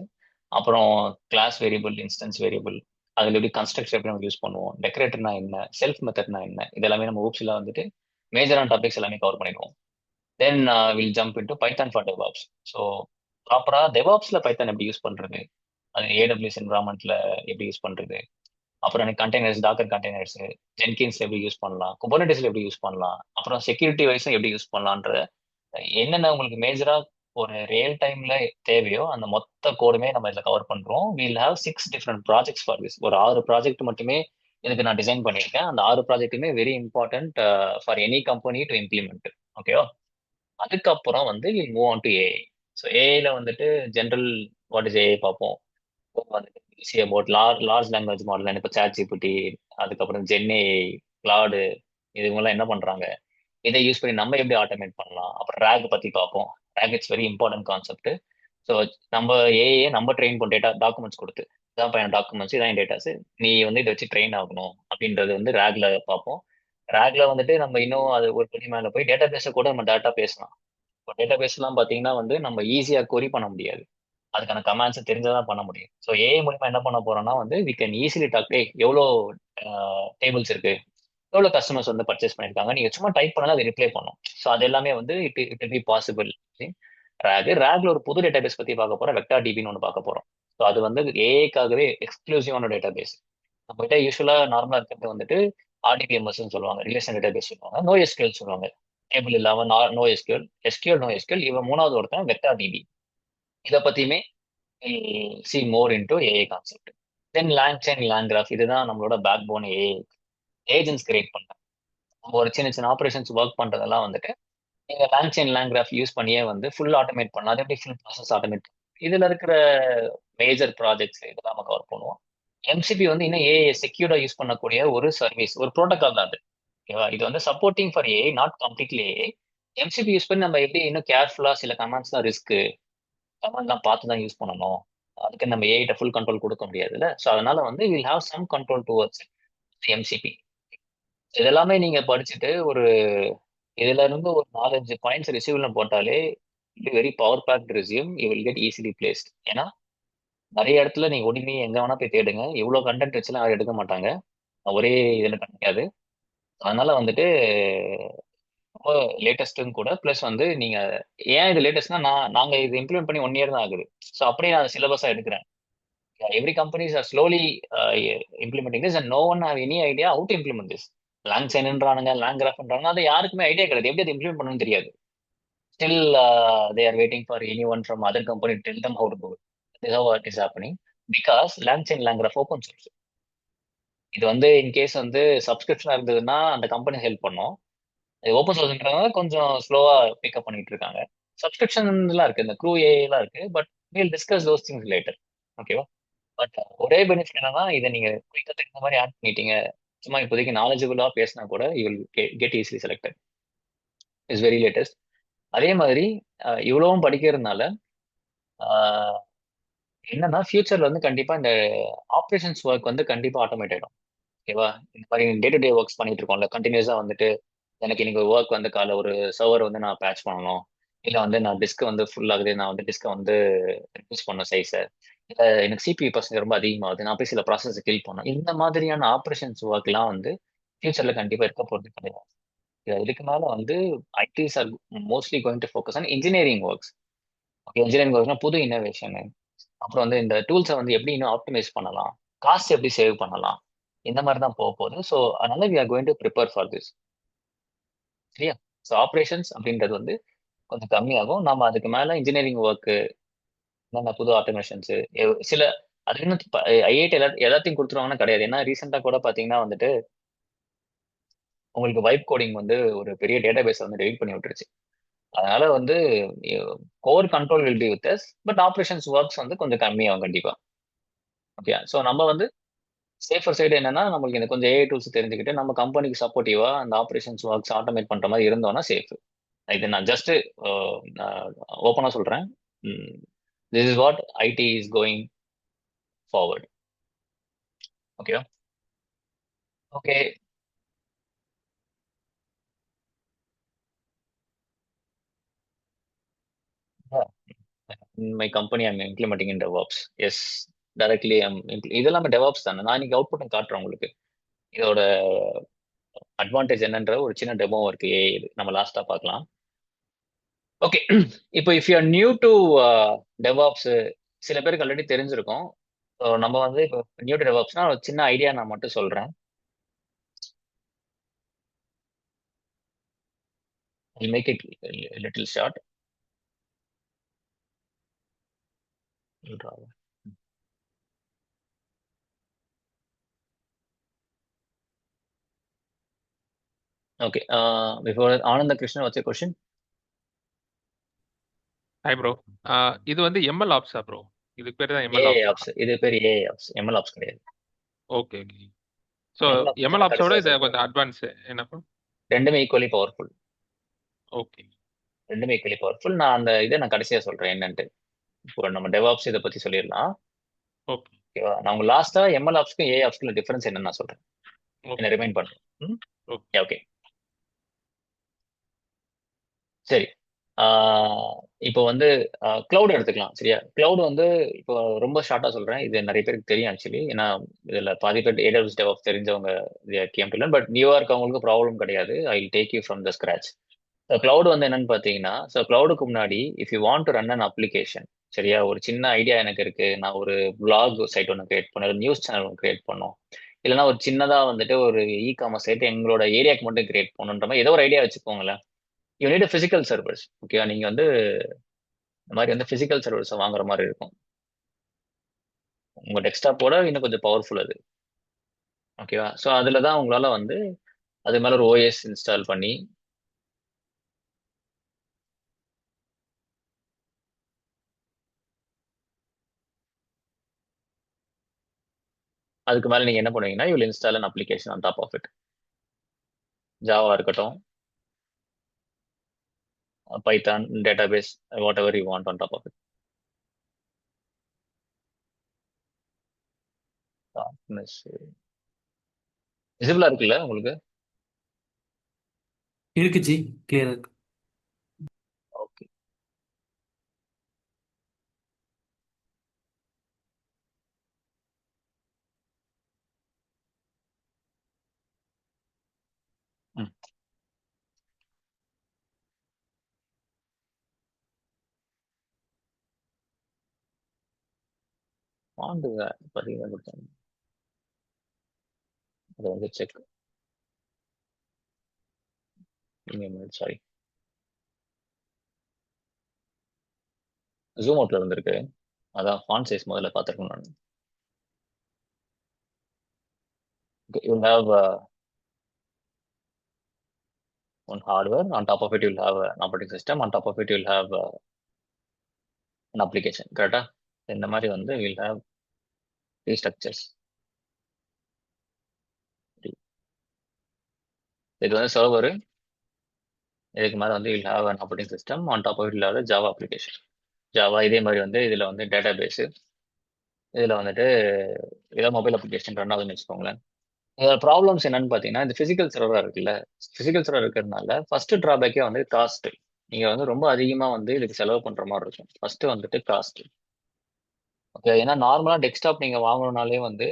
அப்புறம் கிளாஸ் வேரியபிள், இன்ஸ்டன்ஸ் வேரியபிள், அதில் எப்படி கன்ஸ்ட்ரக்ட் எப்படி நம்ம யூஸ் பண்ணுவோம், டெக்கரேட்டர்னா என்ன, செல்ஃப் மெத்தட்னா என்ன, இதெல்லாமே நம்ம ஊப்ஸ்ல வந்துட்டு மேஜரான டாபிக்ஸ் எல்லாமே கவர் பண்ணிடுவோம். Then will jump into Python for DevOps. So ப்ராப்பரா டெவாப்ஸ்ல பைத்தான் எப்படி யூஸ் பண்றது, அது ஏடபிள்யூஎஸ் என்வரான்மெண்ட்ல எப்படி யூஸ் பண்றது, அப்புறம் எனக்கு கண்டெய்னர்ஸ், டாக்கர் கண்டெய்னர்ஸ், ஜென்கின்ஸ்ல எப்படி யூஸ் பண்ணலாம், குபர்னெட்டிஸ்ல எப்படி யூஸ் பண்ணலாம், அப்புறம் செக்யூரிட்டி வைஸும் எப்படி யூஸ் பண்ணலான்ற என்னென்ன உங்களுக்கு மேஜரா ஒரு ரியல் டைம்ல தேவையோ அந்த மொத்த கோடுமே நம்ம இதுல கவர் பண்றோம். We'll have 6 different projects for this. ஒரு 6 ப்ராஜெக்ட் மட்டுமே இதுக்கு நான் டிசைன் பண்ணியிருக்கேன். அந்த 6 ப்ராஜெக்ட்டுமே very important for any company to implement. ஓகேவா? அதுக்கப்புறம் வந்து will move on to AI. So ஏஐல வந்துட்டு ஜென்ரல் வாட் இஸ் ஏஐ பார்ப்போம். வந்துட்டு see about large language model, இப்போ சாட் ஜிபிடி, அதுக்கப்புறம் ஜென்ஏ, கிளாடு, இதுவங்கெல்லாம் என்ன பண்றாங்க, இதை யூஸ் பண்ணி நம்ம எப்படி ஆட்டோமேட் பண்ணலாம். அப்புறம் ரேக் பத்தி பார்ப்போம். Rack it's very important concept. So நம்ம ஏஏ நம்ம ட்ரெயின் பண்ண டேட்டா டாக்குமெண்ட்ஸ் கொடுத்து இதான் என் டாக்குமெண்ட்ஸ், இதான் என் டேட்டாஸ், நீ வந்து இதை வச்சு ட்ரெயின் ஆகணும் அப்படின்றது வந்து ரேக்ல பார்ப்போம். ரேக்ல வந்துட்டு நம்ம இன்னும் அது ஒரு படி மேல போய் டேட்டா பேஸை கூட நம்ம டேட்டா பேசலாம். இப்போ டேட்டா பேஸ்லாம் பார்த்தீங்கன்னா வந்து நம்ம ஈஸியாக கொரி பண்ண முடியாது. அதுக்கான கமாண்ட்ஸ் தெரிஞ்சதான் பண்ண முடியும். ஸோ ஏஐ மூலியமா என்ன பண்ண போறோம்னா வந்து வி கேன் ஈஸிலி டாக், எவ்வளோ டேபிள்ஸ் இருக்கு, எவ்வளோ கஸ்டமர்ஸ் வந்து பர்ச்சேஸ் பண்ணியிருக்காங்க, நீங்க சும்மா டைப் பண்ணாலும் அது ரிப்ளை பண்ணும். ஸோ அது எல்லாமே வந்து இட் பி பாசிபிள். ரேக்ல ஒரு புது டேட்டா பேஸ் பத்தி பார்க்க போறோம். வெக்டார் டிபின்னு ஒன்று பார்க்க போறோம். ஸோ அது வந்து ஏஐக்காகவே எக்ஸ்க்ளூசிவான டேட்டா பேஸ். நம்ம கிட்ட யூஸ்வலா நார்மலா இருக்கிறது வந்துட்டு ஆர்டிபிஎம்எஸ் சொல்லுவாங்க, ரிலேஷன் டேட்டா பேஸ் சொல்லுவாங்க, நோ எஸ்கியூஎல் சொல்லுவாங்க. டேபிள் இல்லாம no SQL, SQL no SQL. இவன் மூணாவது ஒருத்தன் வெக்டார் டிபி. இதை பத்தியுமே see more into AI concept. Then LangChain, LangGraph, இதுதான் நம்மளோட backbone AI. Agents create பண்றாங்க. நம்ம ஒரு சின்ன சின்ன ஆப்ரேஷன்ஸ் ஒர்க் பண்றதெல்லாம் வந்துட்டு நீங்க lang chain, lang graph use பண்ணியே வந்து ஃபுல் ஆட்டோமேட் பண்ணலாம். அது எப்படி ஃபுல் ப்ராசஸ் ஆட்டோமேட், இதுல இருக்கிற மேஜர் ப்ராஜெக்ட்ஸ் இதெல்லாம் நம்ம கவர் பண்ணுவோம். எம்சிபி வந்து இன்னும் ஏஐ செக்யூர்டா யூஸ் பண்ணக்கூடிய ஒரு சர்வீஸ், ஒரு ப்ரோட்டோகால் தான் அது. ஓகேவா? இது வந்து supporting for AI, not completely AI. MCB use பண்ணி நம்ம எப்படி இன்னும் கேர்ஃபுல்லா சில கமாண்ட்ஸ்லாம் ரிஸ்க் கமாண்ட்லாம் பார்த்து தான் யூஸ் பண்ணணும். அதுக்கு நம்ம ஏஐட்ட ஃபுல் கண்ட்ரோல் கொடுக்க முடியாதுல்ல. ஸோ அதனால வந்து will have some control towards MCP. இதெல்லாமே நீங்க படிச்சுட்டு ஒரு இதுல இருந்து ஒரு 4-5 பாயிண்ட்ஸ் ரிசீவ்ல போட்டாலே very power fact resume you will get easily placed. ஏன்னா நிறைய இடத்துல நீங்க ஒடினி எங்க வேணா போய் தேடுங்க, இவ்வளவு கண்டென்ட் வச்சுலாம் யாரும் எடுக்க மாட்டாங்க, ஒரே இதுல கிடைக்காது. அதனால வந்துட்டு ரொம்ப லேட்டஸ்ட்டும் கூட. ப்ளஸ் வந்து நீங்க ஏன் இது லேட்டஸ்ட்னா நாங்க இது இம்ப்ளிமெண்ட் பண்ணி 1 இயர் தான் ஆகுது. ஸோ அப்படியே நான் சிலபஸா எடுக்கிறேன். Every companies are slowly implementing this and no one have any idea how to implement this. லேங் செயின்ன்றானுங்க, லேங் கிராஃப்ன்றாங்க, அது யாருக்குமே ஐடியா கிடையாது எப்படி அதை இம்ப்ளிமெண்ட் பண்ணணும்னு தெரியாது. Still, they are waiting for anyone from other company to tell them how to do it. This is how it is happening. Because LangChain, LangGraph open source. இது வந்து இன்கேஸ் வந்து சப்ஸ்கிரிப்ஷனா இருந்ததுன்னா அந்த கம்பெனி ஹெல்ப் பண்ணும். இது open சோர்ஸ்ன்றதுனால கொஞ்சம் ஸ்லோவா pickup பண்ணிட்டு இருக்காங்க. சப்ஸ்கிரிப்ஷன்லாம் இருக்கு, இந்த க்ரூ ஏலாம் இருக்கு. But wheel discuss those things later. ஓகேவா? பட் ஒரே பெனிஃபிட் என்னன்னா இதை நீங்க குயிக்கா தெரிஞ்ச மாதிரி ஆட் பண்ணிட்டீங்க, சும்மா இப்போதைக்கு நாலேஜபிளா பேசினா கூட you will get easily selected. Is very latest. அதே மாதிரி இவ்வளவும் படிக்கிறதுனால என்னன்னா ஃபியூச்சர்ல வந்து கண்டிப்பா இந்த ஆப்ரேஷன்ஸ் ஒர்க் வந்து கண்டிப்பா ஆட்டோமேட் ஆயிடும். ஓகேவா? இந்த மாதிரி டே டு டே ஒர்க்ஸ் பண்ணிட்டு இருக்கோம்ல, கண்டினியூஸா வந்துட்டு எனக்கு இன்னைக்கு ஒர்க் வந்து காலை ஒரு சர்வர் வந்து நான் பேட்ச் பண்ணணும், இல்ல வந்து நான் டிஸ்க் வந்து ஃபுல் ஆகுது, நான் வந்து டிஸ்கை வந்து ரெடியூஸ் பண்ணணும் சைஸை, இல்லை எனக்கு சிபியூ பர்சன்ட் ரொம்ப அதிகமாகுது, நான் போய் சில ப்ராசஸ் கில் பண்ணணும். இந்த மாதிரியான ஆப்ரேஷன்ஸ் ஒர்க்லாம் வந்து ஃபியூச்சர்ல கண்டிப்பா இருக்க போறது கிடையாது. இதுக்கு மேல வந்து ITs are mostly going to focus on engineering works. Okay, engineering ஒர்க்னா புது இன்னோவேஷன், அப்புறம் வந்து இந்த டூல்ஸை வந்து எப்படி இன்னும் ஆப்டிமைஸ் பண்ணலாம், காஸ்ட் எப்படி சேவ் பண்ணலாம், இந்த மாதிரி தான் போக போகுது. ஸோ அதனால we are going to prepare for this. சரியா? ஸோ ஆப்ரேஷன்ஸ் அப்படின்றது வந்து கொஞ்சம் கம்மியாகும். நம்ம அதுக்கு மேல இன்ஜினியரிங் ஒர்க்கு, என்னென்ன புது ஆட்டோமேஷன்ஸ் சில அது இன்னும் ஐஐடி எல்லாத்தையும் கொடுத்துருவாங்கன்னா கிடையாது. ஏன்னா ரீசெண்டா கூட பாத்தீங்கன்னா வந்துட்டு உங்களுக்கு வைப் கோடிங் வந்து ஒரு பெரிய டேட்டாபேஸ் வந்து டெலீட் பண்ணி விட்டுருச்சு. அதனால வந்து core control will be with us, but operations works வந்து கொஞ்சம் கம்மியாகும் கண்டிப்பா. ஓகே, ஸோ நம்ம வந்து சேஃபர் சைடு என்னன்னா நம்மளுக்கு இந்த கொஞ்சம் ஏஐ டூல்ஸ் தெரிஞ்சுக்கிட்டு நம்ம கம்பெனிக்கு சப்போர்ட்டிவா அந்த ஆப்ரேஷன்ஸ் ஒர்க்ஸ் ஆட்டோமேட் பண்ற மாதிரி இருந்தோம்னா சேஃப். இது நான் ஜஸ்ட் ஓப்பனா சொல்றேன். This is what IT is going forward. ஓகேவா? Okay. My company I'm implementing in DevOps. Yes, directly இதெல்லாம் டெவாப்ஸ் தானே. நான் இன்னைக்கு அவுட்புட் காட்டுறேன் உங்களுக்கு. இதோட அட்வான்டேஜ் என்னன்ற ஒரு சின்ன டெமோ இருக்கு. இது நம்ம லாஸ்டா பார்க்கலாம். ஓகே, இப்போ if you R new to DevOps, சில பேருக்கு ஆல்ரெடி தெரிஞ்சிருக்கும். ஸோ நம்ம வந்து இப்போ நியூ டு டெவாப்ஸ்னா ஒரு சின்ன ஐடியா நான் மட்டும் சொல்றேன். I'll make it a little short. Okay. Before Ananda Krishna, what's your question? Hi bro. இது வந்து எம்எல் ஆப்ஸா ப்ரோ? இதுக்கு பேர் தான் எம்எல் AI ஆப்ஸ். ops. இது பேர் AI ops. ML ops கிடையாது. Okay okay. So ML ops ML ஆப்ஸோட கடைசியா இது சொல்றேன். கொஞ்சம் அட்வான்ஸ் என்ன ப்ரோ? ரெண்டுமே ஈக்குவலி பவர்ஃபுல். ஓகே. ரெண்டுமே ஈக்குவலி பவர்ஃபுல். நான் அந்த இதை நான் கடைசியா சொல்றேன் என்னன்ட்டு. இப்போ நம்ம டெவாப்ஸ் இதை பத்தி சொல்லிடலாம். ஓகே. ஓகேவா? நான் உங்க லாஸ்டா ML ஆப்ஸ்க்கும் AI ஆப்ஸ்க்கும் டிஃபரன்ஸ் என்னன்னு நான் சொல்றேன். என்ன ரிமைண்ட் பண்ணுறேன். ஓகே, சரி. இப்போ வந்து கிளவுட் எடுத்துக்கலாம். சரியா? கிளவுட் வந்து இப்போ ரொம்ப ஷார்ட்டா சொல்றேன். இது நிறைய பேருக்கு தெரியும் ஆக்சுவலி. ஏன்னா இதுல பாதி பேர் AWS DevOps தெரிஞ்சவங்க கேம் டு லேர்ன். பட் நியூவா இருக்கவங்களுக்கு ப்ராப்ளம் கிடையாது. I take you from the scratch. Cloud வந்து என்னன்னு பாத்தீங்கன்னா, ஸோ கிளவுடுக்கு முன்னாடி if you want to run an application, சரியா? ஒரு சின்ன ஐடியா எனக்கு இருக்கு. நான் ஒரு பிளாக் சைட் ஒன்று கிரியேட் பண்ணேன், ஒரு நியூஸ் சேனல் ஒன்று கிரியேட் பண்ணோம், இல்லைன்னா ஒரு சின்னதா வந்துட்டு ஒரு காமர்ஸ் சைட் எங்களோட ஏரியாக்கு மட்டும் கிரியேட் பண்ணணுன்ற மாதிரி ஏதோ ஒரு ஐடியா வச்சுக்கோங்களேன். You need physical servers. ஓகேவா? நீங்க வந்து இந்த மாதிரி வந்து பிசிக்கல் சர்வர்ஸ் வாங்குற மாதிரி இருக்கும். உங்க டெஸ்க்டாப்போட இன்னும் கொஞ்சம் பவர்ஃபுல் அது. ஓகேவா? ஸோ அதுல தான் உங்களால வந்து அது மேல ஒரு ஓஎஸ் இன்ஸ்டால் பண்ணி அதுக்கு மேல நீங்க என்ன பண்ணுவீங்கன்னா you will install an application on top of it. Java இருக்கட்டும், Python, database, whatever you want on top of it. விசிபிளா இருக்குல்ல உங்களுக்கு? இருக்கு ஜி, கிளியர் இருக்கு. ஓகே. பாண்டு பார்த்தீங்கன்னா கொடுத்தாங்க. அதை வந்து செக். சாரி, ஜூம் அவுட்ல இருந்திருக்கு. அதான் ஃபாண்ட் சைஸ் முதல்ல பார்த்துருக்கேன் நான். Okay, you'll have one hardware. On top of it, you'll have an operating system. On top of it, you'll have an application. கரெக்டா? இந்த மாதிரி வந்து you'll have three structures. இது வந்து சர்வர். இதுக்கு மேலே வந்து you'll have an operating system. On top of it, you'll have a Java application. Java இதே மாதிரி வந்து இதுல வந்து டேட்டா பேஸு, இதுல வந்துட்டு ஏதோ மொபைல் அப்ளிகேஷன் ரன் ஆகுதுன்னு வச்சுக்கோங்களேன். இதோட ப்ராப்ளம்ஸ் என்னன்னு பார்த்தீங்கன்னா, இந்த பிசிக்கல் சர்வரா இருக்குல்ல, பிசிக்கல் சர்வர் இருக்கிறதுனால ஃபர்ஸ்ட் டிராபேக்கே வந்து காஸ்ட். நீங்க வந்து ரொம்ப அதிகமா வந்து இதுக்கு செலவு பண்ற மாதிரி இருக்கும். ஃபர்ஸ்ட் வந்துட்டு காஸ்ட். ஓகே, ஏன்னா நார்மலா டெஸ்க்டாப் நீங்க வாங்கணும்னாலே வந்து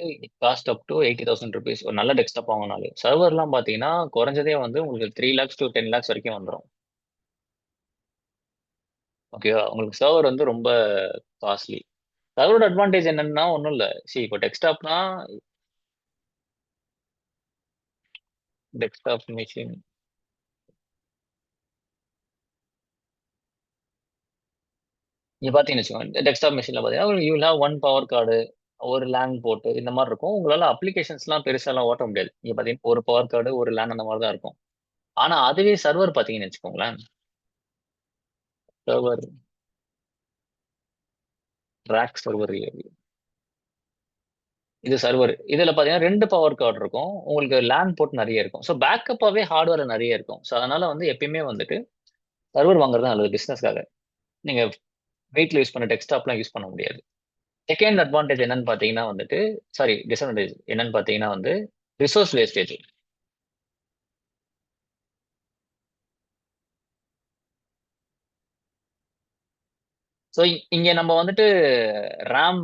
காஸ்ட் அப் டு 80,000 ருபீஸ். ஒரு நல்ல டெஸ்க்டாப் வாங்கினாலே. சர்வர்லாம் பார்த்தீங்கன்னா குறைஞ்சதே வந்து உங்களுக்கு 3 lakhs to 10 lakhs வரைக்கும் வந்துடும். ஓகேவா? உங்களுக்கு சர்வர் வந்து ரொம்ப காஸ்ட்லி. சர்வரோட அட்வான்டேஜ் என்னன்னா ஒன்றும் இல்லை. சரி, இப்போ டெஸ்க்டாப்னா டெஸ்க்டாப் மிஷின் இங்க பாத்தீங்கன்னு வச்சுக்கோங்க, டெஸ்க்டாப் மிஷின்ல பாத்தீங்கன்னா you have one power card, ஒரு லேன் போட்டு இந்த மாதிரி இருக்கும். உங்களால அப்ளிகேஷன்ஸ்லாம் பெருசாலாம் ஓட்ட முடியாது. இங்க பாத்தீங்கன்னா ஒரு பவர் கார்டு, ஒரு லேன் அந்த மாதிரி தான் இருக்கும். ஆனா அதுவே சர்வர் பாத்தீங்கன்னு வச்சுக்கோங்களேன், சர்வர் ரேக் சர்வர், இது சர்வர். இதுல பாத்தீங்கன்னா 2 பவர் கார்டு இருக்கும். உங்களுக்கு லேன் போர்ட் நிறைய இருக்கும். ஸோ பேக்கப்பாவே ஹார்ட்வேர் நிறைய இருக்கும். ஸோ அதனால வந்து எப்பயுமே வந்துட்டு சர்வர் வாங்குறது நல்லது பிசினஸ்க்காக. நீங்க வீட்ல யூஸ் பண்ண டெஸ்க்டாப்லாம் யூஸ் பண்ண முடியாது. செகண்ட் அட்வான்டேஜ் என்னன்னு பாத்தீங்கன்னா வந்துட்டு, சாரி டிஸ்அட்வான்டேஜ் என்னன்னு பாத்தீங்கன்னா வந்து ரிசோர்ஸ் வேஸ்டேஜ். ஸோ இங்க நம்ம வந்துட்டு ரேம்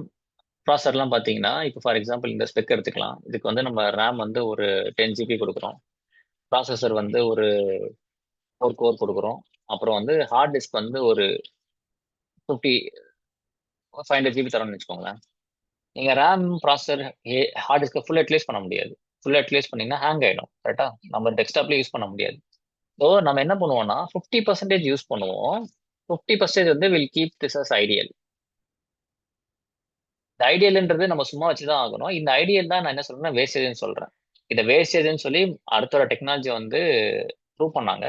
ப்ராசர்லாம் பாத்தீங்கன்னா, இப்போ ஃபார் எக்ஸாம்பிள் இந்த ஸ்பெக் எடுத்துக்கலாம். இதுக்கு வந்து நம்ம ரேம் வந்து ஒரு 10 ஜிபி கொடுக்குறோம். ப்ராசஸர் வந்து ஒரு 4 கோர் கொடுக்குறோம். அப்புறம் வந்து ஹார்ட் டிஸ்க் வந்து ஒரு 50 500 ஜிபி தரோம்னு வச்சுக்கோங்களேன். நீங்க ரேம் ப்ராசஸர் ஹார்ட் டிஸ்கை ஃபுல்லாக யூட்டிலைஸ் பண்ண முடியாது. ஃபுல்லாக யூட்டிலைஸ் பண்ணீங்கன்னா ஹேங் ஆயிடும். கரெக்டா? நம்ம டெஸ்க்டாப்லேயே யூஸ் பண்ண முடியாது. ஸோ நம்ம என்ன பண்ணுவோம்னா 50% யூஸ் பண்ணுவோம். 50% வந்து will keep this as ideal. இந்த ஐடியல்ன்றது நம்ம சும்மா வச்சுதான் ஆகணும். இந்த ஐடியல் தான் நான் என்ன சொல்றேன்னா வேஸ்டேஜ்னு சொல்றேன். இதை வேஸ்டேஜ்னு சொல்லி அடுத்த டெக்னாலஜி வந்து ப்ரூவ் பண்ணாங்க.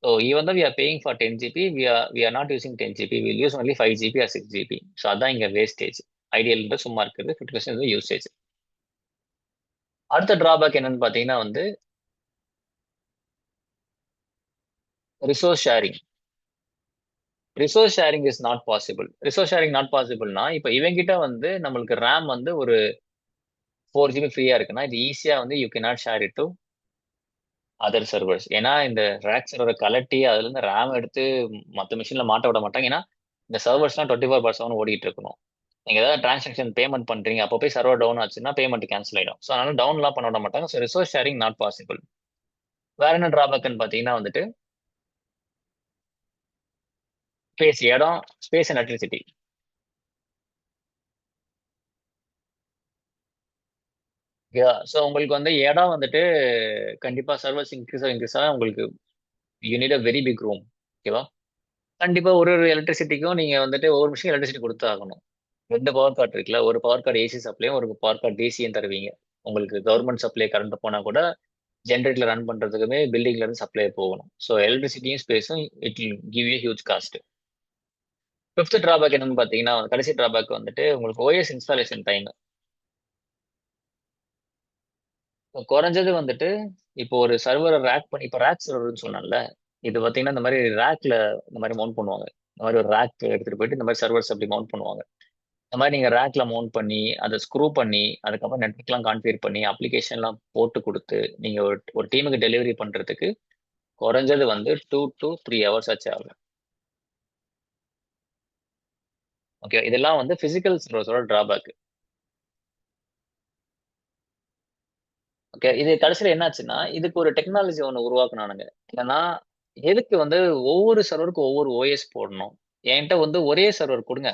ஸோ ஈவன் தான் we are paying for 10 GB, we are not using 10 GB, will use only 5 GB or 6 GB. So அதான் இங்க வேஸ்டேஜ். ஐடியல் சும்மா இருக்குது, 50% யூசேஜ். அடுத்த டிராபேக் என்னன்னு பாத்தீங்கன்னா வந்து resource sharing. Resource sharing is not possible. Resource sharing not பாசிபிள்னா இப்போ இவங்கிட்ட வந்து நம்மளுக்கு ரேம் வந்து ஒரு 4 ஜிபி ஃப்ரீயா இருக்குன்னா இது ஈஸியா வந்து you can not share it to other servers. ஏன்னா இந்த ரேக் சர்வரை கலட்டி அதுல இருந்து ரேம் எடுத்து மற்ற மிஷின்ல மாட்ட விட மாட்டாங்க. ஏன்னா இந்த சர்வர்ஸ்லாம் 24/7 ஓடிட்டு இருக்கணும். நீங்க ஏதாவது டிரான்சாக்ஷன் பேமெண்ட் பண்றீங்க, அப்போ போய் சர்வர் டவுன் ஆச்சுன்னா பேமெண்ட் கேன்சல் ஆயிடும். ஸோ அதனால டவுன்லாம் பண்ண விட மாட்டாங்க. So resource sharing not possible. வேற என்ன டிராபேக்னு பாத்தீங்கன்னா வந்துட்டு ஸ்பேஸ், இடம், ஸ்பேஸ் அண்ட் எலக்ட்ரிசிட்டி. ஸோ உங்களுக்கு வந்து இடம் வந்துட்டு கண்டிப்பா சர்வர்ஸ் இன்க்ரீஸ் உங்களுக்கு you need a very big room. ஓகேவா? கண்டிப்பா ஒரு ஒரு எலக்ட்ரிசிட்டிக்கும் நீங்க வந்துட்டு ஒவ்வொரு மிஷின் எலக்ட்ரிசிட்டி கொடுத்து ஆகணும். 2 பவர் கார்டு இருக்குல்ல, ஒரு பவர் கார்டு ஏசி சப்ளையும் ஒரு பவர் கார்டு டிசியும் தருவீங்க. உங்களுக்கு கவர்மெண்ட் சப்ளை கரண்ட் போனா கூட ஜென்ரேட்டர் ரன் பண்றதுக்குமே பில்டிங்ல இருந்து சப்ளை போகணும். ஸோ எலக்ட்ரிசிட்டியும் ஸ்பேஸும் it will give you huge cost. Fifth drawback என்னன்னு பாத்தீங்கன்னா கடைசி டிராபேக் வந்துட்டு உங்களுக்கு ஓஎஸ் இன்ஸ்டாலேஷன் டைம். குறைஞ்சது வந்துட்டு இப்போ ஒரு சர்வரை ரேக் பண்ணி, இப்போ ரேக் சர்வர்னு சொன்னேன்ல, இது பாத்தீங்கன்னா இந்த மாதிரி ரேக்ல இந்த மாதிரி மவுண்ட் பண்ணுவாங்க. இந்த மாதிரி ஒரு ரேக் எடுத்துட்டு போயிட்டு இந்த மாதிரி சர்வர்ஸ் அப்படி மவுண்ட் பண்ணுவாங்க. இந்த மாதிரி நீங்க ரேக்ல மவுண்ட் பண்ணி அதை ஸ்க்ரூ பண்ணி அதுக்கப்புறம் நெட்வொர்க்லாம் கான்ஃபிகர் பண்ணி அப்ளிகேஷன்லாம் போட்டு கொடுத்து நீங்க ஒரு டீமுக்கு டெலிவரி பண்றதுக்கு குறைஞ்சது வந்து 2 to 3 ஹவர்ஸ் ஆச்சு ஆகும். ஓகே, இதெல்லாம் வந்து பிசிக்கல் சர்வர்ஸோட டிராபேக். ஓகே, இது கடைசியில் என்னாச்சுன்னா இதுக்கு ஒரு டெக்னாலஜி ஒன்று உருவாக்குனானுங்க. என்னன்னா எதுக்கு வந்து ஒவ்வொரு சர்வருக்கும் ஒவ்வொரு ஓஎஸ் போடணும்? என்கிட்ட வந்து ஒரே சர்வர் கொடுங்க.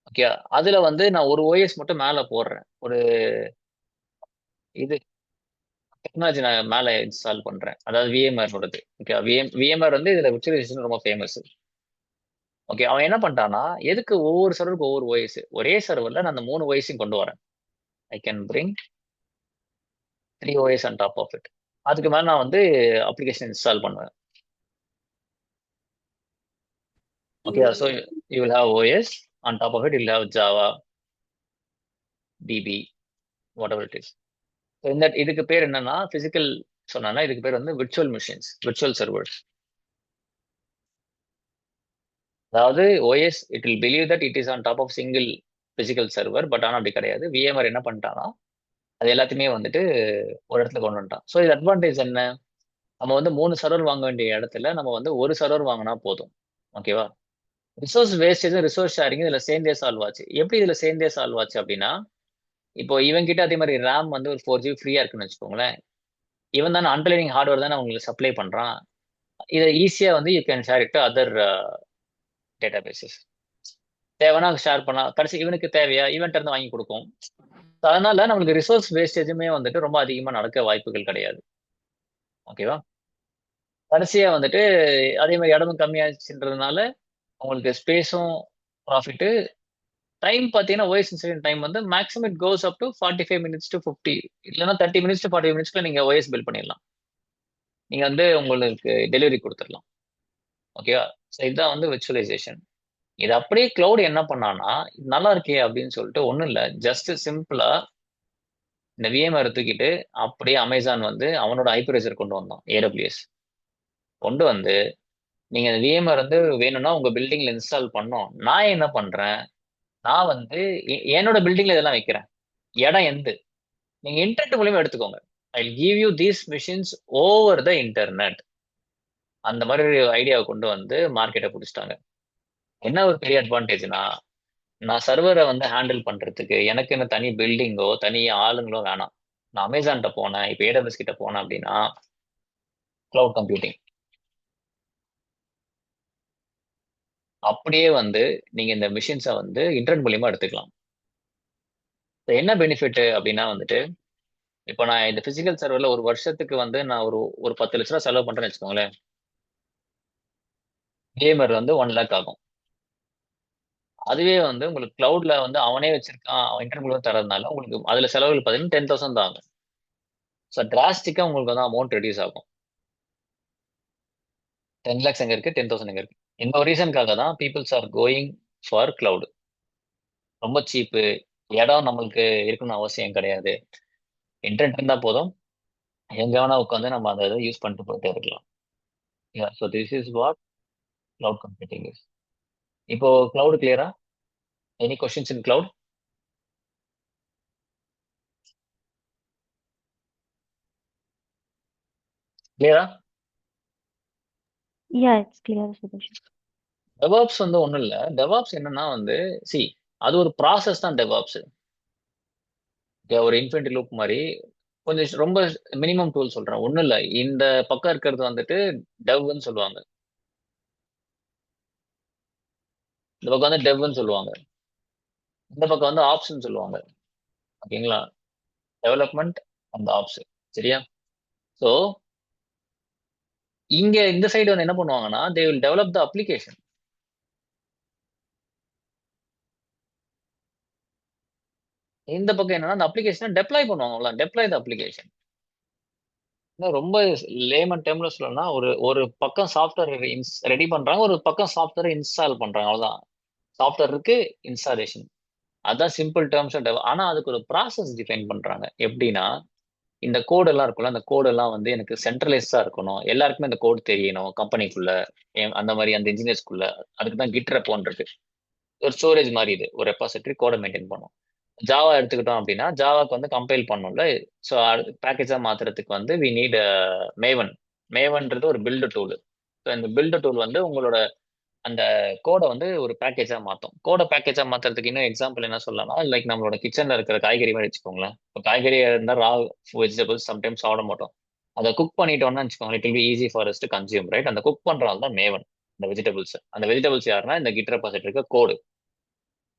ஓகே, அதுல வந்து நான் ஒரு ஓஎஸ் மட்டும் மேல போடுறேன். ஒரு இது டெக்னாலஜி நான் மேல இன்ஸ்டால் பண்றேன். அதாவது விஎம்ஆரோடது. ஓகே, விஎம்ஆர் வந்து இதுல விர்ச்சுவலைசேஷன் ரொம்ப ஃபேமஸ். ஓகே, அவன் என்ன பண்ணிட்டான்னா எதுக்கு ஒவ்வொரு சர்வருக்கு ஒவ்வொரு ஓஎஸ், ஒரே சர்வர்ல நான் அந்த 3 ஓஎஸையும் கொண்டு வரேன். I can bring 3 OS on top of it. அதுக்கு மேல நான் வந்து அப்ளிகேஷன் இன்ஸ்டால் பண்ணுவேன். Okay, so you will have OS on top of it, you will have Java, DB, whatever it is. இந்த இதுக்கு பேர் என்னன்னா பிசிக்கல் சொன்னா இதுக்கு பேர் வந்து விர்ச்சுவல் மிஷின்ஸ், விர்ச்சுவல் சர்வர்ஸ். அதாவது OS it will believe that it is on top of single physical server. But ஆனால் அப்படி கிடையாது. விஎம்ஆர் என்ன பண்ணிட்டான்னா அது எல்லாத்தையுமே வந்துட்டு ஒரு இடத்துல கொண்டு வந்துட்டான். ஸோ இது அட்வான்டேஜ் என்ன? நம்ம வந்து 3 சர்வர் வாங்க வேண்டிய இடத்துல நம்ம வந்து ஒரு சர்வர் வாங்கினா போதும். ஓகேவா? ரிசோர்ஸ் வேஸ்டேஜ், ரிசோர்ஸ் ஷேரிங் இதுல சேர்ந்தே சால்வ் ஆச்சு. எப்படி இதுல சேர்ந்தே சால்வ் ஆச்சு அப்படின்னா, இப்போ இவன் கிட்ட அதே மாதிரி ரேம் வந்து ஒரு 4 ஜிபி ஃப்ரீயா இருக்குன்னு வச்சுக்கோங்களேன். இவன் தானே அண்டர்லைனிங் ஹார்ட்வேர் தானே உங்களுக்கு சப்ளை பண்றான். இதை ஈஸியா வந்து you can share it other databases. தேவைன்னா ஷேர் பண்ணலாம். கடைசி இவனுக்கு தேவையா இவன்ட்ட இருந்து வாங்கி கொடுக்கும். அதனால நம்மளுக்கு ரிசோர்ஸ் வேஸ்டேஜுமே வந்துட்டு ரொம்ப அதிகமா நடக்க வாய்ப்புகள் கிடையாது. ஓகேவா? கடைசியா வந்துட்டு அதே மாதிரி இடமும் கம்மியாச்சுன்றதுனால உங்களுக்கு ஸ்பேஸும் ப்ராஃபிட். டைம் பார்த்தீங்கன்னா ஓஎஸ் இன்ஸ்டலேஷன் டைம் வந்து maximum it goes up to 45 minutes to 50, இல்லைன்னா 30 மினிட்ஸ் டு 45 மினிட்ஸ்ல நீங்க ஓஎஸ் பில் பண்ணிடலாம். நீங்க வந்து உங்களுக்கு டெலிவரி கொடுத்துடலாம். ஓகேவா? ஸோ இதுதான் வந்து விர்ச்சுவலைசேஷன். இது அப்படியே கிளவுட் என்ன பண்ணான்னா, இது நல்லா இருக்கே அப்படின்னு சொல்லிட்டு ஒன்றும் இல்லை, ஜஸ்ட் சிம்பிளா இந்த விஎம்ஆர் தூக்கிட்டு அப்படியே அமேசான் வந்து அவனோட ஹைப்பர்வைசர் கொண்டு வந்தான், ஏடபிள்யூஎஸ் கொண்டு வந்து நீங்க இந்த விஎம்ஆர் வந்து வேணும்னா உங்க பில்டிங்ல இன்ஸ்டால் பண்ணோம். நான் என்ன பண்றேன், நான் வந்து என்னோட பில்டிங்ல இதெல்லாம் வைக்கிறேன். இடம் எந்த நீங்க இன்டர்நெட் மூலியமா எடுத்துக்கோங்க. I give you these machines over the internet. அந்த மாதிரி ஐடியாவை கொண்டு வந்து மார்க்கெட்டை பிடிச்சிட்டாங்க. என்ன ஒரு பெரிய அட்வான்டேஜ்னா, நான் சர்வரை வந்து ஹேண்டில் பண்றதுக்கு எனக்குன்னு தனி பில்டிங்கோ தனி ஆளுங்களோ வேணாம். நான் அமேசான்கிட்ட போனேன், இப்போ ஏடபிள்யூஎஸ் கிட்ட போனேன் அப்படின்னா கிளவுட் கம்ப்யூட்டிங் அப்படியே வந்து நீங்க இந்த மிஷின்ஸை வந்து இன்டர்நெட் மூலியமா எடுத்துக்கலாம். என்ன பெனிஃபிட் அப்படின்னா வந்துட்டு, இப்போ நான் இந்த பிசிக்கல் சர்வரில் ஒரு வருஷத்துக்கு வந்து நான் ஒரு ஒரு 10 லட்ச ரூபா செலவு பண்றேன்னு வச்சுக்கோங்களேன். கேமர் வந்து 1 லேக் ஆகும். அதுவே வந்து உங்களுக்கு கிளவுட்ல வந்து அவனே வச்சிருக்கான், அவன் இன்டர்நெட் மூலம் தரதுனால உங்களுக்கு அதுல செலவுகள் பார்த்தீங்கன்னா 10,000 தான் ஆகும். ஸோ டிராஸ்டிக்கா உங்களுக்கு வந்து அமௌண்ட் ரெடியூஸ் ஆகும். 10 லேக்ஸ் எங்க இருக்கு, 10,000 எங்க இருக்கு. இந்த ஒரு ரீசனுக்காக தான் peoples are going for cloud. ரொம்ப சீப்பு, இடம் நம்மளுக்கு இருக்கணும்னு அவசியம் கிடையாது. இன்டர்நெட் இருந்தா போதும், எங்க வேணா உட்காந்து நம்ம அதை யூஸ் பண்ணிட்டு போயிட்டே இருக்கலாம். So this is what cloud computing is. இப்போ கிளவுட் கிளியரா? எனி கொஸ்டின்ஸ் இன் கிளவுட்? கிளியரா? Yeah, it's clear, Sudarshan. DevOps வந்து ஒன்றும் இல்லை. டெவாப்ஸ் என்னன்னா வந்து அது ஒரு ப்ராசஸ் தான் டெவாப்ஸ். ஒரு இன்ஃபினிட்டி லூப் மாதிரி கொஞ்சம் ரொம்ப மினிமம் டூல் சொல்றேன். ஒன்றும் இல்லை, இந்த பக்கம் இருக்கிறது வந்துட்டு டெவ்னு சொல்லுவாங்க, இந்த பக்கம் வந்து டெவ்னு சொல்லுவாங்க, இந்த பக்கம் வந்து ஆப்ஷன் சொல்லுவாங்க. ஓகேங்களா? டெவலப்மெண்ட் அந்த ஆப்ஸ். சரியா? ஸோ இங்க இந்த சைடு வந்து என்ன பண்ணுவாங்கன்னா, they will develop the application. இந்த பக்கம் என்னன்னா அந்த அப்ளிகேஷனை டெப்ளாய் பண்ணுவாங்க. Deploy the application. ரொம்ப லேமன் டேர்ம்ல சொல்லணும்னா, ஒரு ஒரு பக்கம் சாஃப்ட்வேர் ரெடி பண்றாங்க, ஒரு பக்கம் சாஃப்ட்வேர் இன்ஸ்டால் பண்றாங்க, அவ்வளவுதான். சாஃப்ட்வேர் இருக்கு, இன்ஸ்டாலேஷன். அதான் சிம்பிள் டேர்ம்ஸ். ஆனா அதுக்கு ஒரு ப்ராசஸ் டிஃபைன் பண்றாங்க. எப்படின்னா, இந்த கோடு எல்லாம் இருக்கும்ல, அந்த கோடு எல்லாம் வந்து எனக்கு சென்ட்ரலைஸ்டா இருக்கணும், எல்லாருக்குமே இந்த கோடு தெரியணும் கம்பெனிக்குள்ள, அந்த மாதிரி அந்த இன்ஜினியர்ஸ்குள்ள. அதுக்கு தான் கிட் ரெப்போன் இருக்கு. ஒரு ஸ்டோரேஜ் மாதிரி, இது ஒரு ரெப்பாசிட்டரி கோடை மெயின்டைன் பண்ணும். ஜாவா எடுத்துக்கிட்டோம் அப்படின்னா, ஜாவாக்கு வந்து கம்பைல் பண்ணணும்ல. ஸோ பேக்கேஜா மாத்துறதுக்கு வந்து வி நீட் மேவன். மேவன்றது ஒரு பில்டு டூல். ஸோ இந்த பில்டு டூல் வந்து உங்களோட அந்த கோடை வந்து ஒரு பேக்கேஜா மாற்றும். கோடை பேக்கேஜா மாத்துறதுக்கு இன்னும் எக்ஸாம்பிள் என்ன சொல்லலாம், லைக் நம்மளோட கிச்சன்ல இருக்கிற காய்கறி மாதிரி வச்சுக்கோங்களேன். இப்போ காய்கறி இருந்தால் ரா வெஜிடபிள்ஸ் சம்டைம்ஸ் சாப்பிட மாட்டோம். அதை குக் பண்ணிட்டோம்னு வச்சுக்கோங்களேன், it will be easy for us to consume, right? அந்த குக் பண்றாங்க தான் மேவன். அந்த வெஜிடபிள்ஸ் யாருன்னா இந்த கிட் ரெபாசிட்டரி இருக்க கோடு.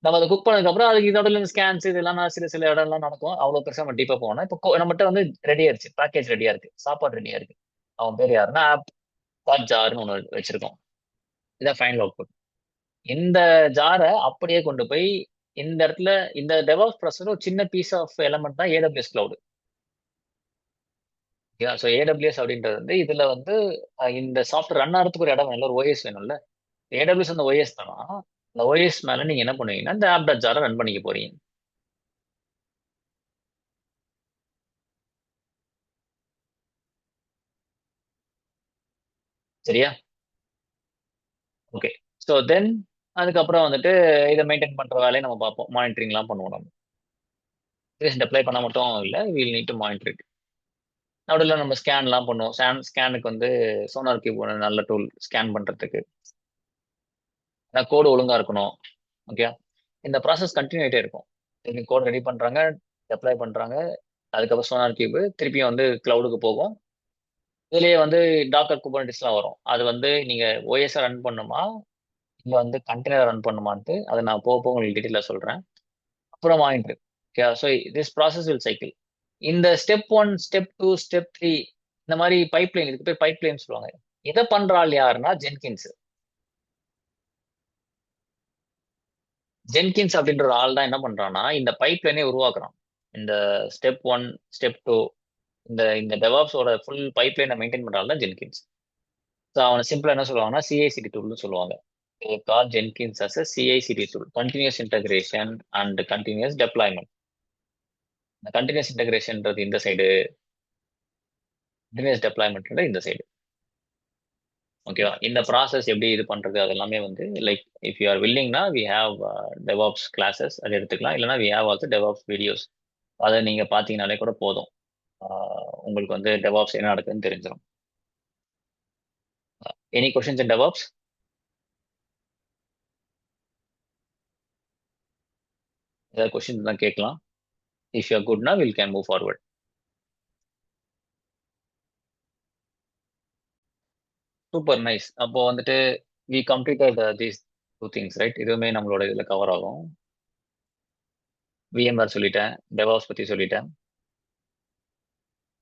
நம்ம அதை குக் பண்ணதுக்கு அப்புறம் அதுக்கு இதோட ஸ்கேன்ஸ் இதெல்லாம் சில இடம்லாம் நடக்கும். அவ்வளவு பெருசா நம்ம டீப்பா போனோம். இப்போ நம்மகிட்ட வந்து ரெடி ஆயிருச்சு, பேக்கேஜ் ரெடியா இருக்கு, சாப்பாடு ரெடியா இருக்கு. அவன் பேர் யாருன்னா ஆப் ஜார்னு ஒன்று வச்சிருக்கோம். இதான் ஃபைனல் அவுட்புட். இந்த ஜாரை அப்படியே கொண்டு போய் இந்த இடத்துல இந்த டெவாப்ஸ் ப்ராசஸ் ஒரு சின்ன பீஸ் ஆஃப் எலமெண்ட் தான் ஏடபிள்யூஎஸ் கிளவுட். ஸோ ஏடபிள்யூஎஸ் அப்படின்றது வந்து இதுல வந்து இந்த சாஃப்ட்வேர் ரன் ஆகிறதுக்கு ஒரு இடம் வேணும், ஒரு ஓஎஸ் வேணும்ல. ஏடபிள்யூஎஸ் அந்த ஓஎஸ் தானா, அந்த ஓஎஸ் மேல நீங்க என்ன பண்ணுவீங்கன்னா இந்த ஆப் டாட் ஜாரை ரன் பண்ணிக்க போறீங்க. சரியா? ஓகே. ஸோ தென் அதுக்கப்புறம் வந்துட்டு இதை மெயின்டைன் பண்ற வேலையை நம்ம பார்ப்போம். மானிட்டரிங்லாம் பண்ணுவோம். நம்ம அப்ளை பண்ண மட்டும் இல்லை, we'll need to monitor it. நடுவில் நம்ம ஸ்கேன்லாம் பண்ணுவோம். ஸ்கேனுக்கு வந்து சோனார் கியூப் ஒரு நல்ல டூல் ஸ்கேன் பண்றதுக்கு. கோடு ஒழுங்கா இருக்கணும். ஓகே, இந்த ப்ராசஸ் கண்டினியூ ஆகிட்டே இருக்கும். கோட் ரெடி பண்றாங்க, அப்ளை பண்றாங்க, அதுக்கப்புறம் சோனார் கியூப் திருப்பியும் வந்து கிளவுடுக்கு போகும். இதுலயே வந்து டாக்கர் குபர்னட்டிஸ்லாம் வரும். அது வந்து நீங்க ஓஎஸ் ரன் பண்ணுமா இல்ல வந்து கண்டெய்னர் ரன் பண்ணுமான்ட்டு அதை நான் போக உங்களுக்கு டீட்டெயிலாக சொல்றேன். அப்புறம் monitor. Okay, so this process will cycle. இந்த ஸ்டெப் 1, ஸ்டெப் 2, ஸ்டெப் 3 இந்த மாதிரி பைப்லைன், இதுக்கு பேர் பைப்லைன் சொல்லுவாங்க. இதை பண்றாள் யாருன்னா ஜென்கின்ஸ். ஜென்கின்ஸ் அப்படின்ற ஒரு ஆள் தான் என்ன பண்றான்னா இந்த பைப்லைனே உருவாக்குறான். இந்த ஸ்டெப் 1, ஸ்டெப் 2, இந்த இந்த டெவாப்ஸோட ஃபுல் பைப்லைனை மெயின்டைன் பண்றாள் தான் ஜென்கின்ஸ். ஸோ அவனை சிம்பிளா என்ன சொல்லுவாங்கன்னா சிஐசிடி டூல்னு சொல்லுவாங்க. Call Jenkins as a CICD tool, continuous integration and continuous deployment. இந்த கண்டினியூஸ் இன்டகிரேஷன்ன்றது இந்த சைடு, கண்டினியூஸ் டெப்ளாய்மெண்ட்ன்றது இந்த சைடு. ஓகேவா? இந்த ப்ராசஸ் எப்படி இது பண்றது அது எல்லாமே வந்து லைக் இஃப் யூ ஆர் வில்லிங்னா வி ஹாவ் டெவாப்ஸ் கிளாஸஸ் அது எடுத்துக்கலாம். இல்லைனா we have also DevOps videos. அதை நீங்க பார்த்தீங்கனாலே கூட போதும். உங்களுக்கு வந்து டெவாப்ஸ் என்ன நடக்குதுன்னு தெரிஞ்சிடும். Any questions in DevOps? ஏதாவது கொஸ்டின் தான் கேட்கலாம். இஃப் யூ ஆர் குட்னா will can move forward. Super nice. அப்போ வந்துட்டு we completed these 2 things right. இதுவுமே நம்மளோட இதில் கவர் ஆகும். VMware சொல்லிட்டேன், டெவாப்ஸ் பற்றி சொல்லிட்டேன்.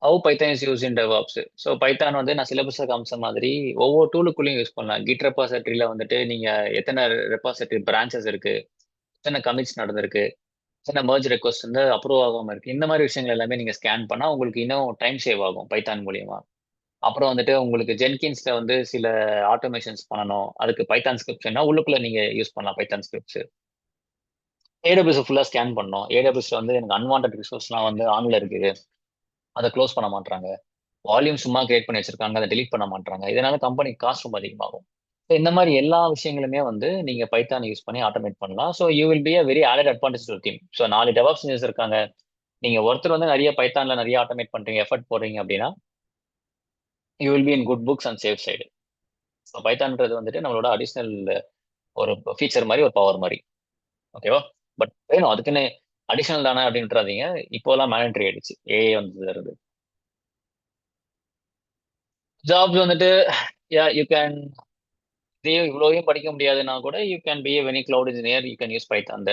How Python is use in DevOps. So Python வந்து நான் சிலபஸை காமிச்ச மாதிரி ஒவ்வொரு டூலுக்குள்ளேயும் யூஸ் பண்ணலாம். கிட் ரெபாசிட்டரியில் வந்துட்டு நீங்கள் எத்தனை ரெபாசிட்டரி பிரான்ச்சஸ் இருக்கு, எத்தனை கமிட்ஸ் நடந்திருக்கு, எத்தனை மர்ஜ் ரெக்வஸ்ட் வந்து அப்ரூவ் ஆகாமல் இருக்கு, இந்த மாதிரி விஷயங்கள் எல்லாமே நீங்கள் ஸ்கேன் பண்ணால் உங்களுக்கு இன்னும் டைம் சேவ் ஆகும் பைத்தான் மூலியமா. அப்புறம் வந்துட்டு உங்களுக்கு ஜென்கின்ஸ்ல வந்து சில ஆட்டோமேஷன்ஸ் பண்ணணும், அதுக்கு பைத்தான் ஸ்கிரிப்ட்ஸ்னா உள்ளுக்குள்ள நீங்க யூஸ் பண்ணலாம் பைத்தான் ஸ்கிரிப்ட்ஸ். ஏடபிள்யூஸ் ஃபுல்லா ஸ்கேன் பண்ணணும். ஏடபிள்யூஸ்ல வந்து எனக்கு அன்வான்ட் ரிசோர்ஸ்லாம் வந்து ஆன்ல இருக்குது, அதை க்ளோஸ் பண்ண மாட்டாங்க. வால்யூம் சும்மா கிரியேட் பண்ணி வச்சிருக்காங்க, அதை delete பண்ண மாட்டாங்க. இதனால கம்பெனி காஸ்ட் ரொம்ப அதிகமாகும். ஸோ இந்த மாதிரி எல்லா விஷயங்களுமே வந்து நீங்க பைத்தான் யூஸ் பண்ணி ஆட்டோமேட் பண்ணலாம். So you will be a very added advantage to team. So 4 DevOps engineers இருக்காங்க, நீங்க ஒருத்தர் வந்து நிறைய பைத்தான்ல நிறைய ஆட்டோமேட் பண்றீங்க, எஃபர்ட் போடுறீங்க அப்படின்னா you will be in good books and safe side. So பைத்தான்ன்றது வந்துட்டு நம்மளோட அடிஷ்னல் ஒரு ஃபீச்சர் மாதிரி, ஒரு பவர் மாதிரி. ஓகேவா? பட் வேணும் அதுக்குன்னு அடிஷ்னல் தானே அப்படின்றாதீங்க. இப்போலாம் மேண்டட்ரி ஆயிடுச்சு ஏஐ வந்ததுல இருந்து. ஜாப்ஸ் வந்துட்டு யூ கேன் இவ்வளோவையும் படிக்க முடியாதுன்னா கூட you can be any cloud engineer, you can use Python.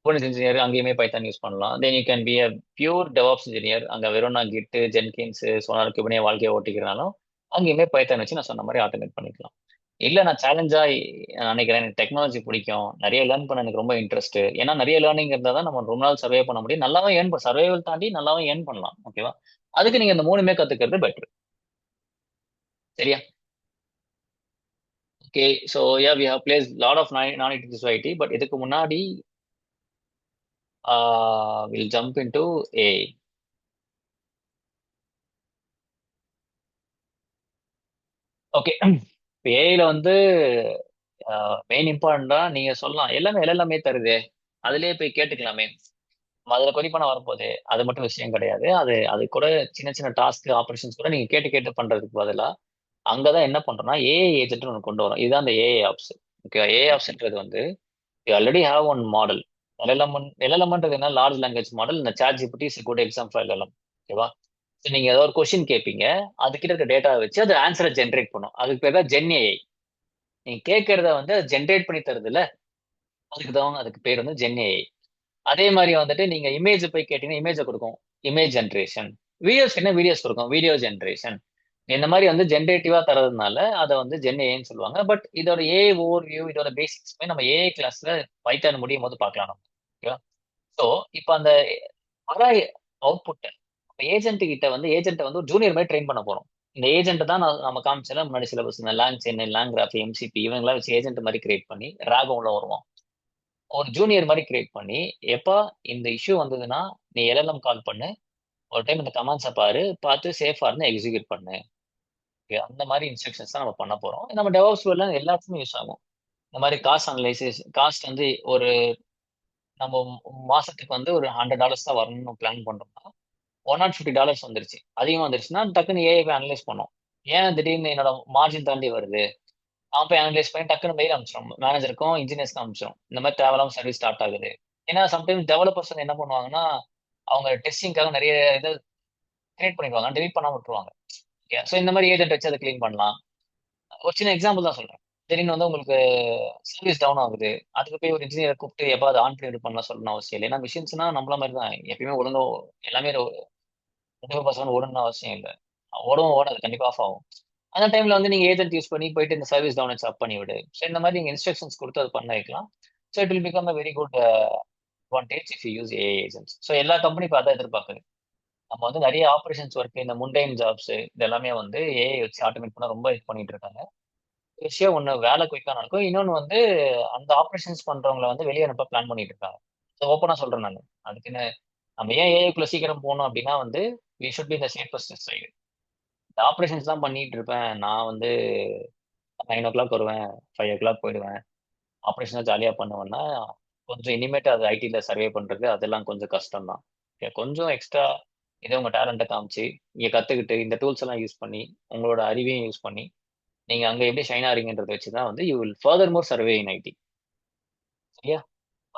Kubernetes engineer அங்கேயுமே பைத்தான் யூஸ் பண்ணலாம். Then you can be a pure DevOps engineer, அங்கே வெறும் நான் கிட்டு ஜென்கின்ஸ் சோனார் குபர்னே வாழ்க்கையை ஓட்டிக்கிறனாலும் அங்கேயுமே பைத்தான் வச்சு நான் சொன்ன மாதிரி ஆட்டோமேட் பண்ணிக்கலாம். இல்லை நான் சேலஞ்சா நினைக்கிறேன், எனக்கு டெக்னாலஜி பிடிக்கும், நிறைய லேர்ன் பண்ண எனக்கு ரொம்ப இன்ட்ரெஸ்ட். ஏன்னா நிறைய லேர்னிங் இருந்தால் தான் நம்ம ரொம்ப நாள் சர்வே பண்ண முடியும், நல்லாவும் ஏர்ன் சர்வைவல் தாண்டி நல்லாவும் ஏர்ன் பண்ணலாம். ஓகேவா? அதுக்கு நீங்க இந்த 3மே கத்துக்கிறது பெட்டர். சரியா? Okay. So we have place lot of non IT. But இதுக்கு முன்னாடி will jump into AI. Okay. இப்போ ஏஐல வந்து மெயின் இம்பார்ட்டண்டா நீங்க சொல்லலாம் எல்லாமே எல்லாமே தருது, அதுலயே போய் கேட்டுக்கலாமே, அதுல கொரி பண்ண வரப்போகுது, அது மட்டும் விஷயம் கிடையாது. அது கூட சின்ன சின்ன டாஸ்க் ஆப்ரேஷன்ஸ் கூட நீங்க கேட்டு கேட்டு பண்றதுக்கு பதிலா அங்கதான் என்ன பண்றோம்னா ஏஐ ஏஜென்ட் ஒன்று கொண்டு வரோம். இதுதான் அந்த ஏஐ ஆப்ஸ். ஓகே, ஏஐ ஆப்ஸ்ன்றது வந்து you already have one model. எல்எல்எம்ன்றது என்ன, லார்ஜ் லாங்குவேஜ் மாடல். இந்த chat GPT is good example for LLM. ஓகேவா? நீங்க ஏதாவது ஒரு கொஸ்டின் கேட்பீங்க, அதுக்கிட்ட இருக்க டேட்டா வச்சு அது ஆன்சரை ஜென்ரேட் பண்ணும். அதுக்கு பேர் தான் ஜென் ஏஐ. நீங்க கேட்கறத வந்து ஜென்ரேட் பண்ணி தருது இல்ல, அதுக்கு பேர் வந்து ஜென் ஏஐ. அதே மாதிரி வந்துட்டு நீங்க இமேஜ் போய் கேட்டீங்கன்னா இமேஜை கொடுக்கும், இமேஜ் ஜென்ரேஷன். வீடியோஸ் என்ன வீடியோஸ் கொடுக்கும், வீடியோ ஜென்ரேஷன். இந்த மாதிரி வந்து ஜென்ரேட்டிவா தரதுனால அதை வந்து ஜென் ஏன்னு சொல்லுவாங்க. பட் இதோட ஏஐ ஓவர் வியூ, இதோட பேசிக்ஸ்மே நம்ம ஏஐ கிளாஸ்ல பைத்தான் முடியும் போது பார்க்கலாம் நம்ம. ஓகேவா? ஸோ இப்போ அந்த வர அவுட்புட்டை ஏஜென்ட் கிட்ட வந்து ஏஜென்ட்டை வந்து ஒரு ஜூனியர் மாதிரி ட்ரெயின் பண்ண போறோம். இந்த ஏஜென்ட் தான் நம்ம காமிச்சல முன்னாடி சிலபஸ், இந்த LangChain, LangGraph, MCP இவங்கெல்லாம் வச்சு ஏஜென்ட் மாதிரி கிரியேட் பண்ணி ராகம் உள்ள வருவோம். ஒரு ஜூனியர் மாதிரி கிரியேட் பண்ணி எப்பா இந்த இஷ்யூ வந்ததுன்னா நீ எல்எல்எம் கால் பண்ணு, ஒரு டைம் இந்த கமாண்ட்ஸை பார்த்து சேஃபா இருந்து எக்ஸிக்யூட் பண்ணு. அந்த மாதிரி இன்ஸ்ட்ரக்ஷன்ஸ் தான் நம்ம பண்ண போறோம். நம்ம டெவாப்ஸ் எல்லாத்துக்குமே யூஸ் ஆகும். இந்த மாதிரி காஸ்ட் அனலைசிஸ், காஸ்ட் வந்து ஒரு நம்ம மாசத்துக்கு வந்து ஒரு $100 தான் வரணும்னு பிளான் பண்றோம்னா $150 வந்துருச்சு, அதிகமா வந்துருச்சுன்னா டக்குன்னு ஏஐ போய் அனலைஸ் பண்ணோம். ஏன் திடீர்னு என்னோட மார்ஜின் தாண்டி வருது, அவன் போய் அனலைஸ் பண்ணி டக்குன்னு மெயில் அனுப்பிச்சிடும், மேனேஜருக்கும் இன்ஜினியர்ஸ்க்கும் அனுப்பிச்சிடும், இந்த மாதிரி தேவையில்லாம சர்வீஸ் ஸ்டார்ட் ஆகுது. ஏன்னா சம்டைம்ஸ் டெவலப்பர்ஸ் வந்து என்ன பண்ணுவாங்கன்னா அவங்க டெஸ்டிங்காக நிறைய இதை கிரியேட் பண்ணிடுவாங்க, டெலிட் பண்ணாம விட்டுருவாங்க. ஸோ இந்த மாதிரி ஏஜென்ட் வச்சு அதை கிளீன் பண்ணலாம். ஒரு சின்ன எக்ஸாம்பிள் தான் சொல்றேன். திடீர்னு வந்து உங்களுக்கு சர்வீஸ் டவுன் ஆகுது, அதுக்கு போய் ஒரு இன்ஜினியரை கூப்பிட்டு எப்போ அதை ஆன் பண்ணி பண்ணலாம் சொல்லணும் அவசியம் இல்லை. ஏன்னா மிஷின்ஸ்னா நம்மள மாதிரி தான், எப்பயுமே ஒழுங்கா எல்லாமே 100% ஓடணும்னு அவசியம் இல்லை. ஓடாது, கண்டிப்பா ஆஃப் ஆகும். அந்த டைம்ல வந்து நீங்க ஏஜென்ட் யூஸ் பண்ணி போயிட்டு இந்த சர்வீஸ் டவுன் அப் பண்ணி விடு. ஸோ இந்த மாதிரி நீங்க இன்ஸ்ட்ரக்ஷன்ஸ் கொடுத்து அது பண்ண வைக்கலாம். So it will become a very good advantage if you use AI agents. So எல்லா கம்பெனி இப்போ அதான் எதிர்பார்க்குது. நம்ம வந்து நிறைய ஆப்ரேஷன்ஸ் ஒர்க், இந்த முண்டைன் ஜாப்ஸ் இது எல்லாமே வந்து ஏஐ வச்சு ஆட்டோமேட் பண்ண ரொம்ப இது பண்ணிட்டு இருக்காங்க. விஷயம் ஒன்று வேலை குயிக்காக நடக்கும், இன்னொன்று வந்து அந்த ஆப்ரேஷன்ஸ் பண்றவங்கள வந்து வெளியே அனுப்ப பிளான் பண்ணிட்டு இருக்காங்க. ஸோ ஓப்பனாக சொல்றேன் நான், அதுக்குன்னு நம்ம ஏன் ஏஐக்குள்ள சீக்கிரம் போகணும் அப்படின்னா வந்து we should be the safest side. இந்த ஆப்ரேஷன்ஸ் தான் பண்ணிட்டு இருப்பேன் நான் வந்து 9 o'clock வருவேன், 5 o'clock போயிடுவேன், ஆப்ரேஷனாக ஜாலியாக பண்ணுவேன்னா கொஞ்சம் இனிமேட்டு அது ஐடியில் சர்வே பண்ணுறது அதெல்லாம் கொஞ்சம் கஷ்டம் தான். கொஞ்சம் எக்ஸ்ட்ரா இதே உங்கள் டேலண்ட்டை காமிச்சு நீங்கள் கற்றுக்கிட்டு இந்த டூல்ஸ் எல்லாம் யூஸ் பண்ணி உங்களோட அறிவையும் யூஸ் பண்ணி நீங்கள் அங்கே எப்படி ஷைன் ஆறீங்கன்றத வச்சு தான் வந்து you will further more survey in IT. சரியா?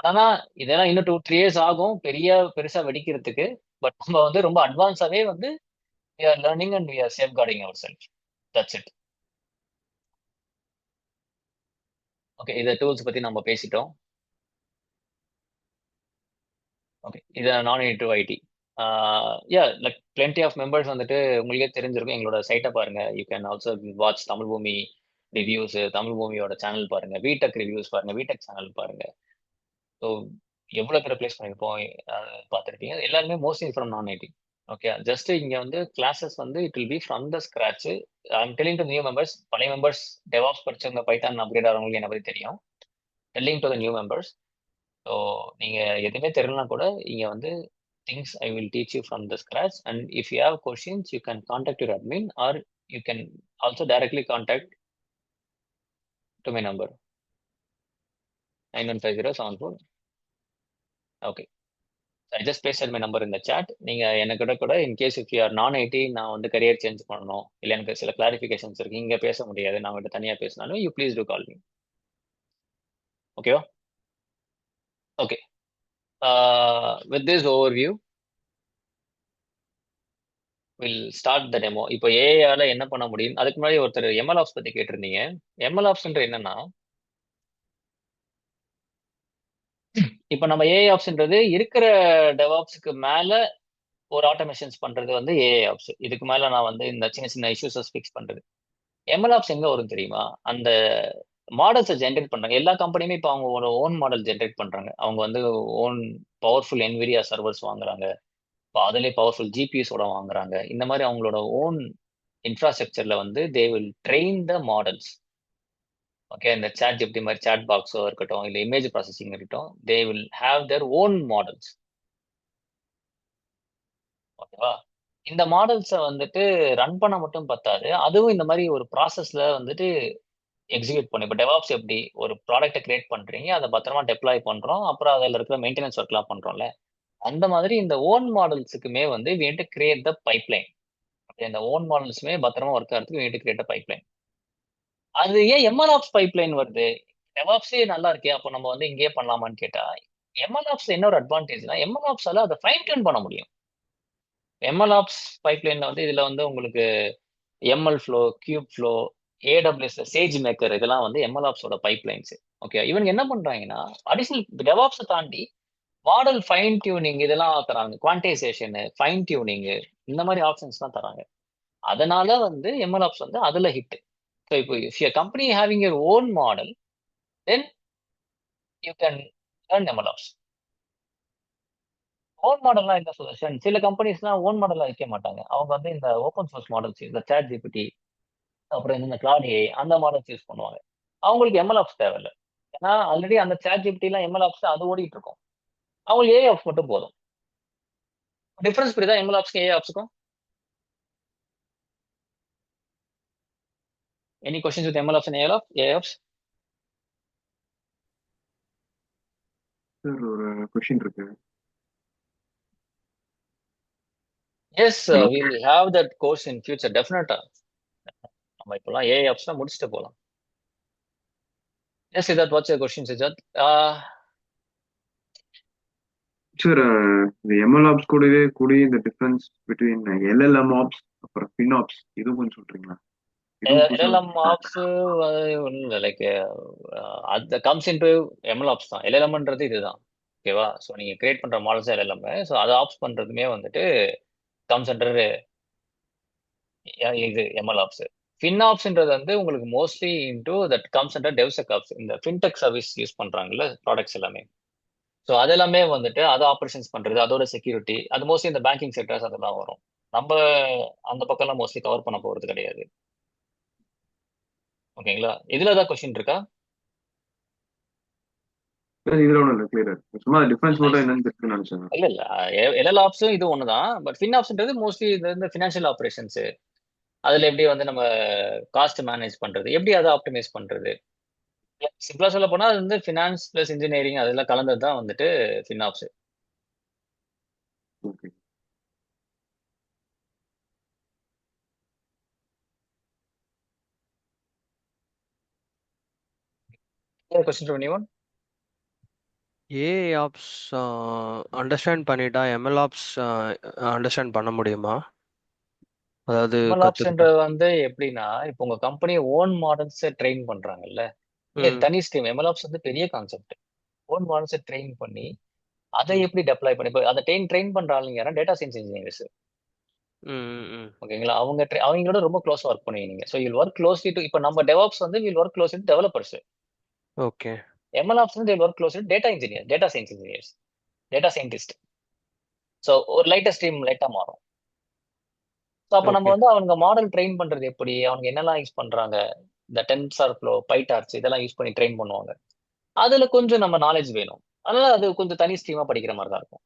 ஆனா இதெல்லாம் இன்னும் 2-3 years ஆகும் பெருசா வெடிக்கிறதுக்கு. பட் நம்ம வந்து ரொம்ப அட்வான்ஸாவே வந்து we are learning and we are safeguarding ourselves. That's it. Okay, இத டூல்ஸ் பத்தி நம்ம பேசிட்டோம். ஓகே, இது non native IT. Yeah, like plenty of members வந்துட்டு உங்களுக்கே தெரிஞ்சிருக்கும். எங்களோட சைட்டை பாருங்க. You can also watch Tamil Bhoomi reviews, Tamil பூமியோட சேனல் பாருங்க, விடெக் ரிவ்யூஸ் பாருங்க, விடெக் சேனல் பாருங்க. ஸோ எவ்வளோ பேர் ப்ளேஸ் பண்ணியிருப்போம் பார்த்துருப்பீங்க. எல்லாருமே mostly from non IT. Okay, just இங்கே வந்து கிளாஸஸ் வந்து it will be from the scratch. I'm telling to new members. பழைய மெம்பர்ஸ் டெவாப்ஸ் படிச்சவங்க பைத்தான் அப்கிரேட் ஆகிறவங்களுக்கு என்ன பற்றி தெரியும். Telling to the new members. So நீங்கள் எதுவுமே தெரியலனா கூட இங்கே வந்து things I will teach you from the scratch. And if you have questions you can contact your admin or you can also directly contact to my number 915074. Okay, I just paste my number இந்த chat. நீங்க எனக்கு கூட in case if you are non IT, நான் வந்து career change பண்ணணும், இல்லை எனக்கு சில கிளாரிஃபிகேஷன்ஸ் இருக்கு, இங்க பேச முடியாது, நான் உங்கள்கிட்ட தனியா பேசினாலும் you please to call me. ஓகேவா? Okay, with this overview will start the demo. இப்போ ஏஐயால என்ன பண்ண முடியும்? அதுக்கு முன்னாடி ஒருத்தர் எம்எல்ஆப்ஸ் பத்தி கேட்டிருந்தீங்க. எம்எல்ஆப்ஸ்ன்ற என்னன்னா, இப்போ நம்ம ஏஐ ஆப்ஸ்ன்றது இருக்கிற டெவாப்ஸ்க்கு மேல ஒரு ஆட்டோமேஷன்ஸ் பண்றது வந்து ஏஐ ஆப்ஸ். இதுக்கு மேல நான் வந்து இந்த சின்ன சின்ன இஷ்யூஸை ஃபிக்ஸ் பண்றது. எம்எல்ஆப்ஸ் எங்க வரும் தெரியுமா? அந்த மாடல்ஸை ஜென்ரேட் பண்றாங்க. எல்லா கம்பெனியுமே இப்போ அவங்க ஒரு ஓன் மாடல் ஜென்ரேட் பண்றாங்க. அவங்க வந்து ஓன் பவர்ஃபுல் என்விடியா சர்வர்ஸ் வாங்குறாங்க, இப்போ அதுலேயே பவர்ஃபுல் ஜிபிஎஸோட வாங்குறாங்க. இந்த மாதிரி அவங்களோட ஓன் இன்ஃப்ராஸ்ட்ரக்சர்ல வந்து they will train the models. Okay, இந்த சாட் ஜிபிடி மாதிரி சாட் பாக்ஸோ இருக்கட்டும், இல்லை இமேஜ் ப்ராசஸிங் இருக்கட்டும், they will have their own models. ஓகேவா? இந்த மாடல்ஸை வந்துட்டு ரன் பண்ண மட்டும் பத்தாது, அதுவும் இந்த மாதிரி ஒரு ப்ராசஸ்ல வந்துட்டு எக்ஸிக்யூட் பண்ணும். இப்போ டெவாப்ஸ் எப்படி ஒரு ப்ராடக்ட்டை கிரியேட் பண்றீங்க, அதை பத்திரமா டெப்ளாய் பண்றோம், அப்புறம் அதில் இருக்கிற மெயின்டெனன்ஸ் ஒர்க்லாம் பண்றோம்ல, அந்த மாதிரி இந்த ஓன் மாடல்ஸுக்குமே வந்து we need to create the pipeline. இந்த ஓன் மாடல்ஸுமே பத்திரமா ஒர்க் ஆகிறதுக்கு we need to create a pipeline. அது ஏன் எம்எல்ஆப்ஸ் பைப்லைன் வருது? டெவாப்ஸே நல்லா இருக்கே, அப்போ நம்ம வந்து இங்கேயே பண்ணலாமான்னு கேட்டா, எம்எல்ஆப்ஸ் என்ன ஒரு அட்வான்டேஜ்னா, எம்எல்ஆப்ஸால அதை ஃபைன் டியூன் பண்ண முடியும். எம்எல்ஆப்ஸ் பைப்லைன்ல வந்து இதுல வந்து உங்களுக்கு ML flow, cube flow, AWS, Sage maker, இதெல்லாம் வந்து எம்எல்ஆப்ஸோட பைப்லைன்ஸ். ஓகே, இவங்க என்ன பண்றாங்கன்னா அடிஷனல் டெவாப்ஸை தாண்டி மாடல் ஃபைன் டியூனிங் இதெல்லாம் தராங்க, குவான்டைசேஷன், ஃபைன் டியூனிங், இந்த மாதிரி ஆப்ஷன்ஸ் தான் தராங்க. அதனால வந்து எம்எல்ஆப்ஸ் வந்து அதுல ஹிட். ஸோ இப்போ if you company having your own model, then you can learn MLOps. Own மாடல்லாம் என்ன சொல்லுஷன்? சில கம்பெனிஸ்லாம் ஓன் மாடலாம் வைக்க மாட்டாங்க. அவங்க வந்து இந்த ஓப்பன் சோர்ஸ் மாடல்ஸ், இந்த சாட் ஜிபிடி, அப்புறம் இந்த கிளாட் ஏஐ, அந்த மாடல்ஸ் யூஸ் பண்ணுவாங்க. அவங்களுக்கு எம்எல்ஆப்ஸ் தேவையில்லை. ஏன்னா ஆல்ரெடி அந்த சாட் ஜிபிடிலாம் எம்எல்ஆப்ஸ் அது ஓடிட்டு இருக்கும். அவங்களுக்கு ஏஐ ஆப்ஸ் மட்டும் போதும். டிஃபரன்ஸ் புரியுதா எம்எல்ஆப்ஸ்க்கும் ஏஐ ஆப்ஸுக்கும்? Any questions with MLOps and AIOps? Sir ஒரு கொஸ்டின் இருக்கு. Yes, Hello. we will have that course in future, definitely. நம்ம இப்போலாம் AIOps தான் முடிச்சுட்டு போலாம். Yes, Siddharth, what's your question, Siddharth? Sir இந்த MLOps கூடவே இந்த டிஃபரன்ஸ் பிட்வீன் LLM ஆப்ஸ் அப்புறம் FinOps இது கொஞ்சம் சொல்றீங்களா? LLM ops லைக் அது கம்ஸ் இன்டு MLOps தான். LLMன்றது இதுதான். ஓகேவா? ஸோ நீங்க கிரியேட் பண்ற மாடல்ஸ் LLM. ஸோ அதை ஆப்ஸ் பண்றதுமே வந்துட்டு கம்ஸ் அண்டர் இது MLOps. ஃபின்ஆப்ஸ்ன்றது வந்து உங்களுக்கு mostly into that comes under DevSecOps, இந்த ஃபின்டெக் சர்வீஸ் யூஸ் பண்றாங்கல்ல ப்ராடக்ட்ஸ் எல்லாமே. ஸோ அதெல்லாமே வந்துட்டு அது ஆப்ரேஷன்ஸ் பண்றது, அதோட செக்யூரிட்டி, அது மோஸ்ட்லி இந்த பேங்கிங் செக்டர்ஸ் அதெல்லாம் வரும். நம்ம அந்த பக்கம்லாம் மோஸ்ட்லி கவர் பண்ண போறது கிடையாது. ஓகேங்களா? இதுல ஏதாவது கொஸ்டின் இருக்கா? இதுல ஒன்றும் இல்லை, கிளியர். சும்மா டிஃபரன்ஸ் மட்டும் நைஸ். என்னன்னு தெரிஞ்சுன்னு நினைச்சேன். இல்ல இல்ல, எல்எல் ஆப்ஸும் இது ஒண்ணுதான். பட் ஃபின்ஆப்ஸ்ன்றது மோஸ்ட்லி இந்த ஃபினான்ஷியல் ஆப்ரேஷன்ஸ், அதுல எப்படி வந்து நம்ம காஸ்ட் மேனேஜ் பண்றது, எப்படி அதை ஆப்டிமைஸ் பண்றது. சிம்பிளா சொல்ல போனா அது வந்து ஃபினான்ஸ் பிளஸ் இன்ஜினியரிங் அதெல்லாம் கலந்தது தான் வந்துட்டு FinOps. Okay. Question from anyone? AI ops understand பண்ணிட்டா எம்எல் ஆப்ஸ் அண்டர்ஸ்டாண்ட் பண்ண முடியுமா? அதாவது எம்எல் கத்துக்கிட்டா. ஆப்ஸ்ன்றது வந்து எப்படின்னா, இப்போ உங்க கம்பெனி ஓன் மாடல்ஸ் ட்ரெயின் பண்றாங்கல்ல, தனி ஸ்ட்ரீம். எம்எல் ஆப்ஸ் வந்து பெரிய கான்செப்ட். ஓன் மாடல்ஸ் ட்ரெயின் பண்ணி அதை எப்படி டெப்ளாய் பண்ணி, இப்போ அதை ட்ரெயின் பண்ற ஆளுங்க யாரா டேட்டா சயின்ஸ் இன்ஜினியர்ஸ். ஓகேங்களா? அவங்களோட ரொம்ப க்ளோஸ் ஒர்க் பண்ணுவீங்க நீங்க. So will work closely to, இப்போ நம்ம டெவாப்ஸ் வந்து will work closely to developers. Okay. ML ops வந்து will work closely to data engineer, data science engineers, data scientist. So ஒரு ஸ்ட்ரீம் லைட்டா மாறும். ஸோ அப்போ நம்ம ஓகே. வந்து அவங்க மாடல் ட்ரெயின் பண்றது எப்படி, அவங்க என்னெல்லாம் யூஸ் பண்றாங்க, இந்த டென்சார் ஃப்ளோ, பைடார்ச் இதெல்லாம் யூஸ் பண்ணி ட்ரெயின் பண்ணுவாங்க. அதுல கொஞ்சம் நம்ம நாலேஜ் வேணும். அதனால அது கொஞ்சம் தனி ஸ்ட்ரீமா படிக்கிற மாதிரி தான் இருக்கும்.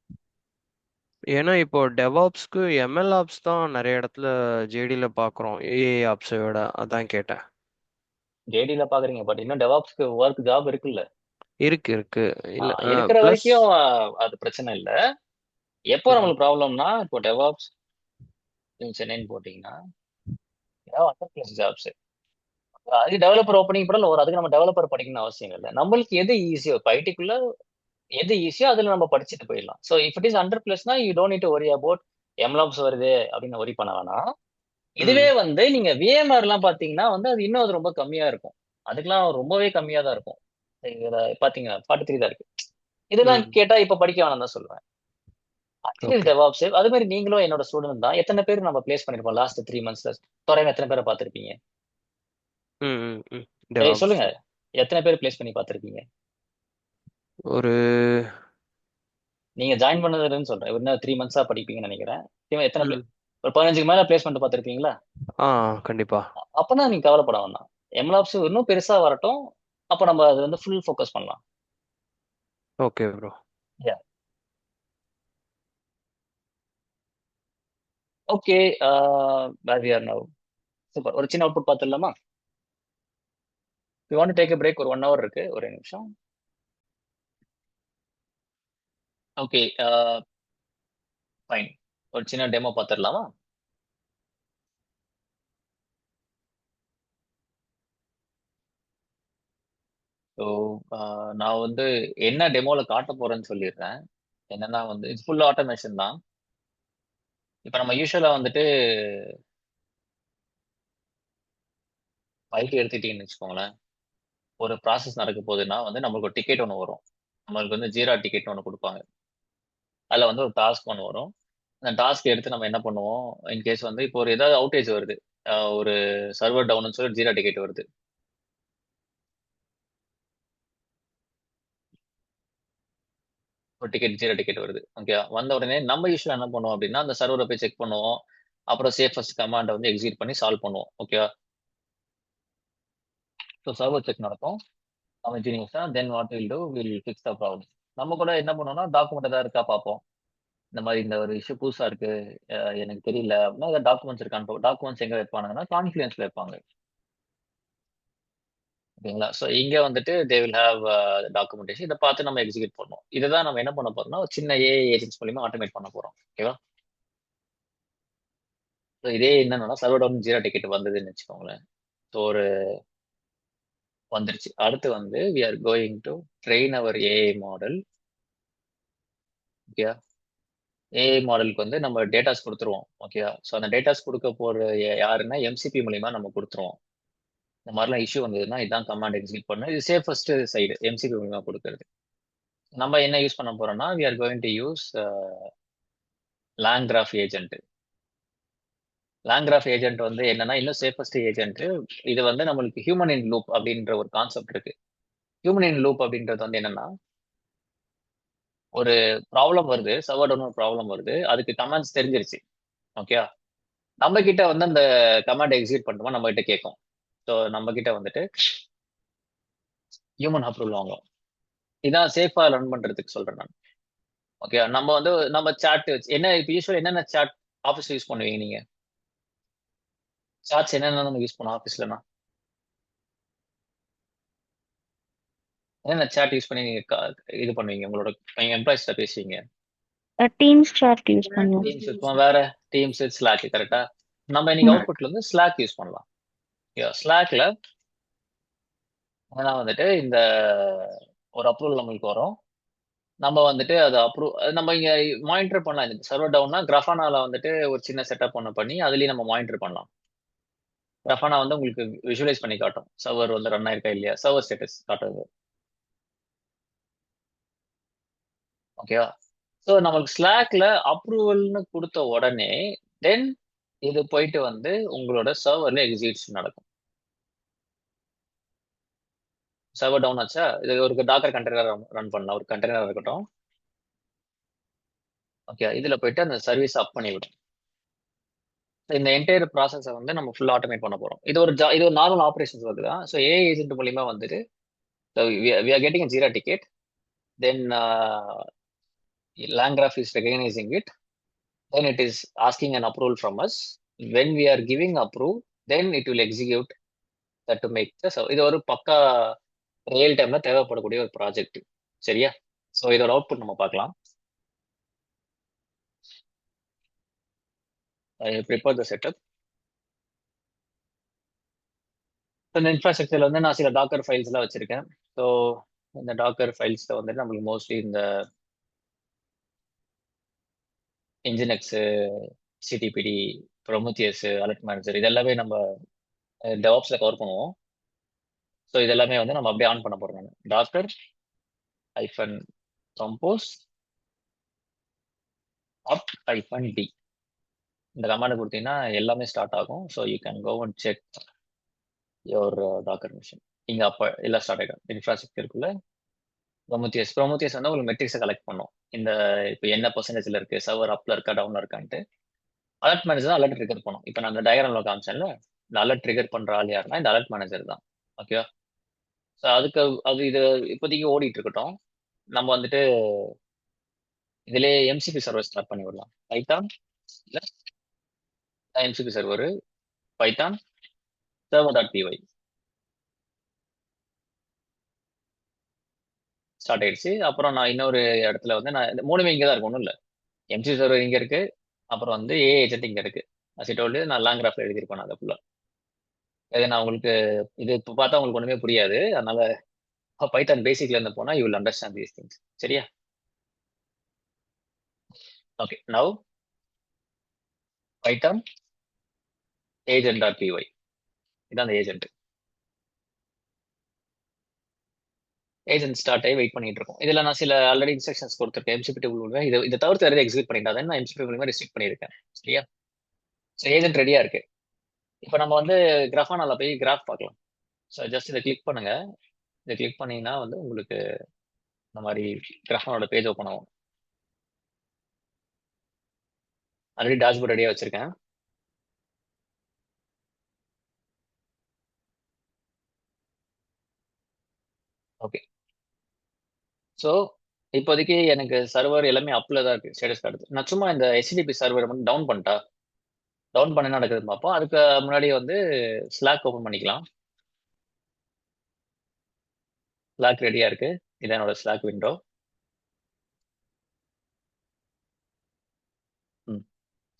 ஏன்னா இப்போ டெவாப்ஸ்க்கு எம்எல் ஆப்ஸ் தான் நிறைய இடத்துல ஜேடியில் பார்க்குறோம் ஏஐ ஆப்ஸை விட, அதான் கேட்டேன். ஜேடியில பாக்குறீங்க, பட் இன்னும் டெவாப்ஸ்க்கு ஒர்க் ஜாப் இருக்குல்ல. இருக்கு இருக்கு. இல்ல இருக்கிற ப்ளஸ் வரைக்கும் அது பிரச்சனை இல்ல. எப்போ நம்மளுக்கு ப்ராப்ளம்னா, இப்போ டெவாப்ஸ் சென்னைன்னு போட்டீங்கன்னா அண்டர் பிளஸ் ஜாப்ஸ், அது டெவலப்பர் ஓப்பனிங் கூட ஒரு, அதுக்கு நம்ம டெவலப்பர் படிக்கணும்னு அவசியம் இல்லை. நம்மளுக்கு எது ஈஸியோ, இப்போ ஐடிக்குள்ள எது ஈஸியோ அதுல நம்ம படிச்சுட்டு போயிடலாம். So if it is under பிளஸ்னா you don't need to worry about MLOps வருது அப்படின்னு ஒரி பண்ண வேணாம். இதுவே வந்து நீங்க விஎம்ஆர் எல்லாம் பாத்தீங்கன்னா வந்து அது இன்னும் அது ரொம்ப கம்மியா இருக்கும். அதுக்கெல்லாம் ரொம்பவே கம்மியா தான் இருக்கும். இதுல பாத்தீங்கன்னா 43 தான் இருக்கு. இதெல்லாம் கேட்டா இப்ப படிக்க வேணாம் தான் சொல்லுவேன். டெவாப்ஸ் அது மாதிரி நீங்களும் என்னோட ஸ்டூடெண்ட் தான். எத்தனை பேர் நம்ம பிளேஸ் பண்ணிருப்போம் லாஸ்ட் 3 monthsல? தோராயமா எத்தனை பேரை பார்த்திருப்பீங்க? சொல்லுங்க, எத்தனை பேர் பிளேஸ் பண்ணி பார்த்திருக்கீங்க? ஒரு நீங்க ஜாயின் பண்ணதுன்னு சொல்றேன், இன்னும் 3 months படிப்பீங்கன்னு நினைக்கிறேன். எத்தனை ஒரு 15க்கு மேல பிளேஸ்மெண்ட் பார்த்திருப்பீங்களா? கண்டிப்பா. அப்பதான் நீங்க கவலைப்பட வேண்டாம். எம்லாப்ஸ் இன்னும் பெருசா வரட்டும், அப்ப நம்ம அது வந்து ஃபுல் ஃபோக்கஸ் பண்ணலாம். Okay bro. Yeah okay. Where we are now. Super. ஒரு சின்ன அவுட்புட் பார்த்துடலாமா? You want to take a break? ஒரு 1 hour இருக்கு, ஒரு நிமிஷம். Okay fine. ஒரு சின்ன டெமோ பார்த்துடலாமா? ஸோ நான் வந்து என்ன டெமோல காட்ட போறேன்னு சொல்லிடுறேன். என்னன்னா வந்து இது ஃபுல் ஆட்டோமேஷன் தான். இப்போ நம்ம யூஸ்வலா வந்துட்டு ஐடி எடுத்துக்கிட்டீங்கன்னு வச்சுக்கோங்களேன், ஒரு ப்ராசஸ் நடக்க போகுதுன்னா வந்து நம்மளுக்கு ஒரு டிக்கெட் ஒன்று வரும். நம்மளுக்கு வந்து ஜீரா டிக்கெட் ஒன்று கொடுப்பாங்க. அதில் வந்து ஒரு டாஸ்க் ஒன்று வரும். அந்த டாஸ்க் எடுத்து நம்ம என்ன பண்ணுவோம், இன்கேஸ் வந்து இப்போ ஒரு ஏதாவது அவுட்டேஜ் வருது, ஒரு சர்வர் டவுன்னு சொல்லி ஜீரா டிக்கெட் வருது. ஒரு டிக்கெட் ஜீரோ டிக்கெட் வருது. ஓகே, வந்த உடனே நம்ம யூஸ்வலாக என்ன பண்ணுவோம் அப்படின்னா, அந்த சர்வரை போய் செக் பண்ணுவோம். அப்புறம் சேஃபஸ்ட் கமாண்டை வந்து எக்ஸிக்யூட் பண்ணி சால்வ் பண்ணுவோம். ஓகேவா? ஸோ சர்வர் செக் நடக்கும். நம்ம இன்ஜினியர்ஸ் தான். Then what will do, will fix the problem. நம்ம கூட என்ன பண்ணுவோம்னா, டாக்குமெண்ட் ஏதாவது இருக்கா பார்ப்போம். இந்த மாதிரி இந்த ஒரு இஷ்யூ புதுசா இருக்கு, எனக்கு தெரியல அப்படின்னா, அதை டாக்குமெண்ட்ஸ் இருக்கான்னு. டாக்குமெண்ட்ஸ் எங்க வைப்பானுங்கன்னா கான்ஃபிடன்ஸ்ல வைப்பாங்க. ஓகேங்களா? ஸோ இங்க வந்துட்டு தே வில் ஹேவ் டாக்குமெண்டேஷன். இதை பார்த்து நம்ம எக்ஸிக்யூட் பண்ணோம். இதை தான் நம்ம என்ன பண்ண போறோம்னா, ஒரு சின்ன ஏஐ ஏஜென்ட்ஸ் மூலியமா ஆட்டோமேட் பண்ண போறோம். ஓகேவா? ஸோ இதே என்னன்னா, சர்வர் டவுன் ஜீரோ டிக்கெட் வந்ததுன்னு வச்சுக்கோங்களேன். ஸோ ஒரு வந்துருச்சு. அடுத்து வந்து we are going to train our AI model. Okay, AI மாடலுக்கு வந்து நம்ம டேட்டாஸ் கொடுத்துருவோம். ஓகே, ஸோ அந்த டேட்டாஸ் கொடுக்க போற யாருன்னா எம்சிபி மூலியமா நம்ம கொடுத்துருவோம். இந்த மாதிரிலாம் இஷ்யூ வந்ததுன்னா இதான் கமாண்ட் எக்ஸிக்யூட் பண்ணு. இது சேஃபஸ்ட் சைடு எம்சிபி மூலியமா கொடுக்கறது. நம்ம என்ன யூஸ் பண்ண போறோம்னா, we are going to use LangGraph agent. LangGraph agent வந்து என்னன்னா இன்னும் சேஃபஸ்ட் ஏஜென்ட். இது வந்து நம்மளுக்கு ஹியூமன் இன் லூப் அப்படின்ற ஒரு கான்செப்ட் இருக்கு. ஹியூமன் இன் லூப் அப்படின்றது வந்து என்னன்னா ஒரு ப்ராப்ளம் வருது, சர்வர் டவுன் ஒரு ப்ராப்ளம் வருது, அதுக்கு கமாண்ட்ஸ் தெரிஞ்சிருச்சு. ஓகே, நம்ம கிட்ட வந்து அந்த கமாண்ட் எக்ஸிக்யூட் பண்ணுமா நம்ம கிட்ட கேட்கும். ஸோ நம்ம கிட்ட வந்துட்டு ஹியூமன் அப்ரூவல் வாங்கும். இதான் சேஃபா ரன் பண்றதுக்கு சொல்றேன் நான். ஓகே, நம்ம வந்து நம்ம சாட் என்ன இப்போ யூஸ்வல் என்னென்ன சாட் ஆஃபீஸ் யூஸ் பண்ணுவீங்க நீங்க? சாட்ஸ் என்னென்ன நம்ம யூஸ் பண்ணுவோம் ஆஃபீஸ்லனா? என்னென்ன சாட் யூஸ் பண்ணி நீங்க இது பண்ணுவீங்க உங்களோட எம்ப்ளாயிஸ்ட பேசுவீங்க? Teams chat யூஸ் பண்ணுவோம். டீம்ஸ் இருக்கும், வேற டீம்ஸ் ஸ்லாக். கரெக்டா? நம்ம இன்னைக்கு ம். அவுட்புட்ல இருந்து ஸ்லாக் யூஸ் பண்ணலாம். ஸ்லாக்ல ஏன்னா வந்துட்டு இந்த ஒரு அப்ரூவல் நம்மளுக்கு வரும். நம்ம வந்துட்டு அதை நம்ம இங்க மானிட்டர் பண்ணலாம். இந்த சர்வர் டவுன்னா கிராஃபானால வந்துட்டு ஒரு சின்ன செட்டப் ஒன்று பண்ணி அதுலயும் நம்ம மானிட்டர் பண்ணலாம். கிராஃபானா வந்து உங்களுக்கு விஷுவலைஸ் பண்ணி காட்டும் சர்வர் வந்து ரன் ஆயிருக்கா இல்லையா, சர்வர் ஸ்டேட்டஸ் காட்டுறது. ஓகேவா? ஸோ நம்மளுக்கு ஸ்லாக்ல அப்ரூவல்னு கொடுத்த உடனே தென் இது போயிட்டு வந்து உங்களோட சர்வர்ல எக்ஸிக்யூஷன் நடக்கும். சர்வர் டவுன் ஆச்சா, இது ஒரு டாக்கர் கண்டெய்னர் ரன் பண்ணலாம், ஒரு கண்டெய்னர் இருக்கட்டும். ஓகே, இதுல போயிட்டு அந்த சர்வீஸ் அப் பண்ணிவிடும். இந்த என்டையர் ப்ராசஸை வந்து நம்ம ஃபுல் ஆட்டோமேட் பண்ண போறோம். இது ஒரு நார்மல் ஆப்ரேஷன்ஸ் ஒர்க் தான். ஸோ ஏஐ ஏஜென்ட் மூலியமா வந்துட்டு we are getting a Jira ticket, then LangGraph is recognizing it, then it is asking an approval from us. When we are giving approve, then it will execute that to make the இது ஒரு பக்கா real டைம்ல தேவைப்படக்கூடிய ஒரு project. சரியா? So இதோட output நம்ம பார்க்கலாம். I prepare the setup. இந்த இன்ஃப்ராஸ்ட்ரக்சர்ல வந்து நான் சில டாக்கர் ஃபைல்ஸ் எல்லாம் வச்சிருக்கேன். ஸோ இந்த டாக்கர் ஃபைல்ஸ்ல வந்து நம்மளுக்கு மோஸ்ட்லி இந்த இன்ஜினெக்ஸ், சிடிபிடி, ப்ரொமோத்தியஸ், அலர்ட் மேனேஜர் இதெல்லாமே நம்ம டெவாப்ஸ்ல கவர் பண்ணுவோம். ஸோ இதெல்லாமே வந்து நம்ம அப்படியே ஆன் பண்ண போறோம். நான் டாக்கர் ஐஃபன் கம்போஸ் அப் ஐஃபன் டி இந்த கமாண்ட் கொடுத்தீங்கன்னா எல்லாமே ஸ்டார்ட் ஆகும். So you can go and check your docker machine. இங்க அப்ப எல்லாம் ஸ்டார்ட் ஆகிடும். இன்ஃப்ராஸ்ட்ரக்சருக்குள்ள ப்ரொமோத்தியஸ் வந்து உங்களுக்கு மெட்ரிக்ஸை கலெக்ட் பண்ணும். இந்த இப்போ என்ன பர்சன்டேஜ்ல இருக்கு, சர்வர் அப்ல இருக்கா டவுன்ல இருக்கான்ட்டு. அலர்ட் மேனேஜர் தான் அலர்ட் ட்ரிகர் பண்ணும். இப்போ நான் அந்த டயக்ராம்ல காமிச்சேன்ல, இந்த அலர்ட் ட்ரிகர் பண்ற ஆள் யாருன்னா இந்த அலர்ட் மேனேஜர் தான். ஓகேவா? ஸோ இது இப்போதைக்கு ஓடிட்டு இருக்கட்டும். நம்ம வந்துட்டு இதுலயே எம்சிபி சர்வர் ஸ்டார்ட் பண்ணி விடலாம். பைத்தான் இல்ல MCB server Python server.py start ஆயிடுச்சு. அப்புறம் நான் இன்னொரு இடத்துல வந்து நான் இந்த மூணுமே இங்கே தான் இருக்கு, ஒன்றும் இல்லை. எம்சிபி சர்வர் இங்க இருக்கு, அப்புறம் வந்து ஏ ஏஜென்ட் இங்க இருக்கு. அசிட்டோல்டு நான் லாங்கிராஃப்ல எழுதியிருப்பேன் அதை ஃபுல்லா. இது நான் உங்களுக்கு இது இப்போ பார்த்தா உங்களுக்கு ஒண்ணுமே புரியாது. அதனால பைத்தான் பேசிக்ல இருந்து போனா you will understand these things. சரியா? ஓகே, நவ் பைத்தான் agent.py இதான் அந்த ஏஜென்ட். ஏஜென்ட் ஸ்டார்ட் ஆகி வெயிட் பண்ணிட்டு இருக்கோம். இதுல நான் சில ஆல்ரெடி இன்ஸ்ட்ரக்ஷன்ஸ் கொடுத்துருக்கேன். எம்சிபி டேபிள் இதை தவிர்த்து வேறு எக்ஸிக்யூட் பண்ணிட்டாதான் நான் எம்சிபி மூலியமா ரெஸ்ட்ரிக்ட் பண்ணியிருக்கேன். சரியா? ஸோ ஏஜென்ட் ரெடியா இருக்கு. இப்போ நம்ம வந்து கிராஃபானால போய் கிராஃப் பார்க்கலாம். ஸோ ஜஸ்ட் இதை கிளிக் பண்ணுங்க. இதை கிளிக் பண்ணீங்கன்னா வந்து உங்களுக்கு இந்த மாதிரி கிராஃபானோட பேஜ் ஓப்பன் ஆகும். ஆல்ரெடி டேஷ்போர்ட் ரெடியா வச்சிருக்கேன். ஓகே, ஸோ இப்போதைக்கு எனக்கு சர்வர் எல்லாமே அப்ல தான் இருக்கு, ஸ்டேட்டஸ் காட்டுது. நான் சும்மா இந்த HTTP சர்வர் வந்து டவுன் பண்ணிட்டா, டவுன் பண்ண என்ன நடக்குதுன்னு பார்ப்போம். அதுக்கு முன்னாடி வந்து ஸ்லாக் ஓப்பன் பண்ணிக்கலாம். ஸ்லாக் ரெடியா இருக்கு. இதான் என்னோட ஸ்லாக் விண்டோ.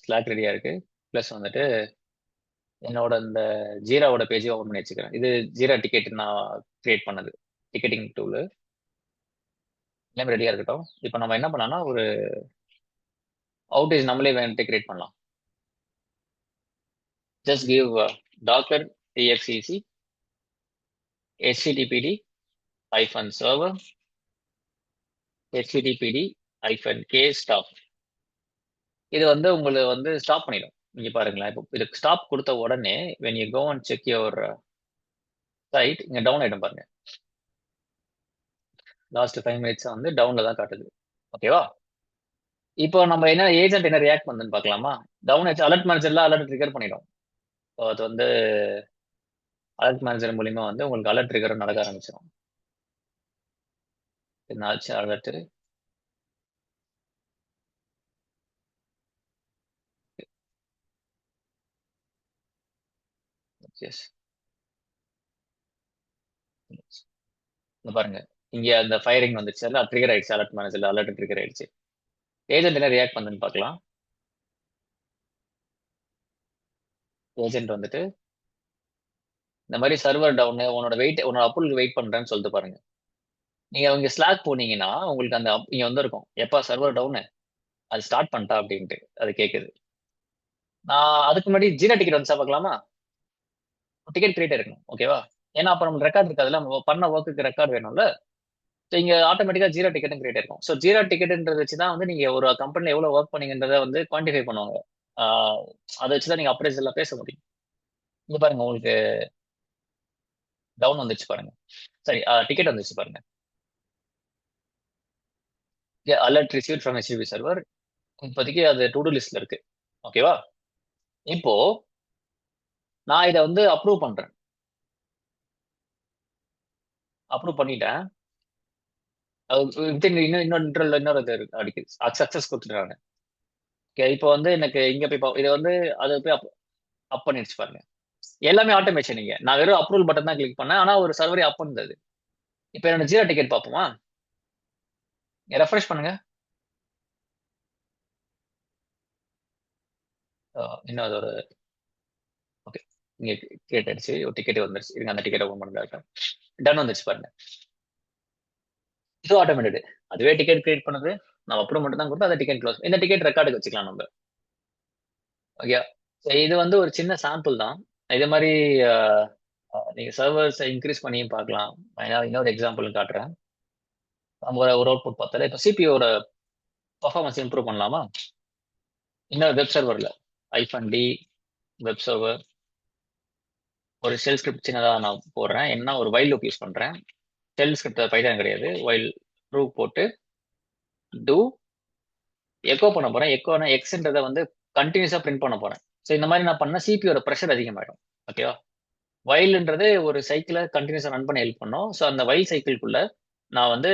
ஸ்லாக் ரெடியா இருக்கு. ப்ளஸ் வந்துட்டு என்னோட இந்த ஜீராவோட பேஜையும் ஓப்பன் பண்ணி வச்சுக்கிறேன். இது ஜீரா டிக்கெட் நான் கிரியேட் பண்ணது, டிக்கெட்டிங் டூலு. எல்லாமே ரெடியா இருக்கட்டும். இப்போ நம்ம என்ன பண்ணலாம்னா ஒரு அவுட்டேஜ் நம்மளே வேணுட்டு கிரியேட் பண்ணலாம். Just give docker exec httpd -server httpd -k stop. இது வந்து உங்களுக்கு வந்து ஸ்டாப் பண்ணிடும். இங்க பாருங்களேன், இப்போ இதுக்கு ஸ்டாப் கொடுத்த உடனே when you go and check your site, இங்க டவுன் ஆயிடும் பாருங்க. லாஸ்ட் 5 மினிட்ஸ் வந்து டவுன்ல தான் காட்டுது. ஓகேவா? இப்போ நம்ம என்ன ஏஜென்ட் என்ன ரியாக்ட் பண்ணுன்னு பார்க்கலாமா? டவுன் ஆச்சு, அலர்ட் மேனேஜர்ல அலர்ட் ட்ரிகர் பண்ணிடும். ஸோ அது வந்து அலர்ட் மேனேஜர் மூலியமா வந்து உங்களுக்கு அலர்ட் ட்ரிகர் நடக்க ஆரம்பிச்சிடும். என்னாச்சு அலர்ட்? எஸ், பாருங்க இங்க அந்த ஃபயரிங் வந்துச்சு, ட்ரிகர் ஆயிடுச்சு, அலர்ட் மேனேஜர்ல அலர்ட் ட்ரிகர் ஆயிடுச்சு. ஏஜென்ட் என்ன ரியாக்ட் பண்ணுன்னு பார்க்கலாம். ஏஜென்ட் வந்துட்டு இந்த மாதிரி சர்வர் டவுன், உன்னோட அப்ரூவல் வெயிட் பண்றேன்னு சொல்லிட்டு பாருங்க. நீங்க இங்க ஸ்லாக் போனீங்கன்னா உங்களுக்கு அந்த இங்க வந்து இருக்கும், எப்பா சர்வர் டவுனு, அது ஸ்டார்ட் பண்ணிட்டா அப்படின்ட்டு அது கேட்குது. நான் அதுக்கு முன்னாடி ஜீரோ டிக்கெட் வந்து பார்க்கலாமா? டிக்கெட் கிரியேட் இருக்கணும். ஓகேவா? ஏன்னா அப்போ நம்ம ரெக்கார்ட் இருக்காதுல்ல, நம்ம பண்ண ஒர்க்குக்கு ரெக்கார்ட் வேணும்ல. ஸோ இங்க ஆட்டோமேட்டிக்கா ஜீரோ டிக்கெட்டும் கிரியேட் இருக்கும். ஸோ ஜீரோ டிக்கெட்ன்றது வச்சு தான் வந்து நீங்க ஒரு கம்பெனில எவ்வளவு ஒர்க் பண்ணீங்கன்றதை வந்து குவான்டிஃபை பண்ணுவாங்க. அதை வச்சுதான் நீங்க அப்ரைசல்ல பேச முடியும். இங்க பாருங்க உங்களுக்கு டவுன் வந்துச்சு பாருங்க, சரி டிக்கெட் வந்துச்சு பாருங்க. Alert receive from HTTP server. இப்போதைக்கு அது டு டூ லிஸ்ட்ல இருக்கு. ஓகேவா? இப்போ நான் இதை வந்து அப்ரூவ் பண்றேன். அப்ரூவ் பண்ணிட்டேன். இன்னொரு இது அடிக்குது, சக்சஸ் கொடுத்துட்டாங்க. ஓகே, இப்போ வந்து எனக்கு இங்க போய் இதை வந்து அதை போய் அப் பண்ணிடுச்சு பாருங்க. எல்லாமே ஆட்டோமேஷன். நீங்க நான் வெறும் அப்ரூவல் பட்டன் தான் கிளிக் பண்ணேன், ஆனா ஒரு சர்வரே அப் பண்ணுது. இப்போ என்னோட ஜீரோ டிக்கெட் பார்ப்போமா? ரெஃப்ரெஷ் பண்ணுங்க. இன்னும் அது ஒரு ஓகே, இங்க கிரியேட் ஆயிடுச்சு, ஒரு டிக்கெட் வந்துருச்சு. இருங்க அந்த டிக்கெட் ஓப்பன் பண்ணுங்க. டன் வந்துருச்சு பாருங்க. இது ஆட்டோமேட்டட். அதுவே டிக்கெட் கிரியேட் பண்ணுது, நம்ம அப்ரூவ் மட்டும் தான் கொடுத்து அதை டிக்கெட் க்ளோஸ். இந்த டிக்கெட் ரெக்கார்டுக்கு வச்சுக்கலாம் நம்ம. ஓகே, இது வந்து ஒரு சின்ன சாம்பிள் தான். இதே மாதிரி நீங்க சர்வர்ஸ் இன்க்ரீஸ் பண்ணியும் பார்க்கலாம். இன்னொரு எக்ஸாம்பிள் காட்டுறேன். நம்ம ஒரு அவுட்புட் பார்த்தாலே இப்போ சிபியோட பர்ஃபார்மன்ஸ் இம்ப்ரூவ் பண்ணலாமா? இன்னொரு வெப் சர்வர்ல -d வெப் சர்வர் ஒரு ஷெல் ஸ்கிரிப்ட் சின்னதாக நான் போடுறேன். என்ன ஒரு வைல் லூப் யூஸ் பண்றேன். ஷெல் ஸ்கிரிப்ட் பைதான் கிடையாது, வைல் ட்ரூ போட்டு டூ எக்கோ பண்ண போறேன். எக்கோனா எக்ஸ்ன்றதை வந்து கண்டினியூஸா பிரிண்ட் பண்ண போறேன். ஸோ இந்த மாதிரி நான் பண்ண சிபியோட ப்ரெஷர் அதிகமாயிடும். ஓகேவா? வைல்ன்றது ஒரு சைக்கிளை கண்டினியூஸா ரன் பண்ண ஹெல்ப் பண்ணும். ஸோ அந்த வைல் சைக்கிள்குள்ள நான் வந்து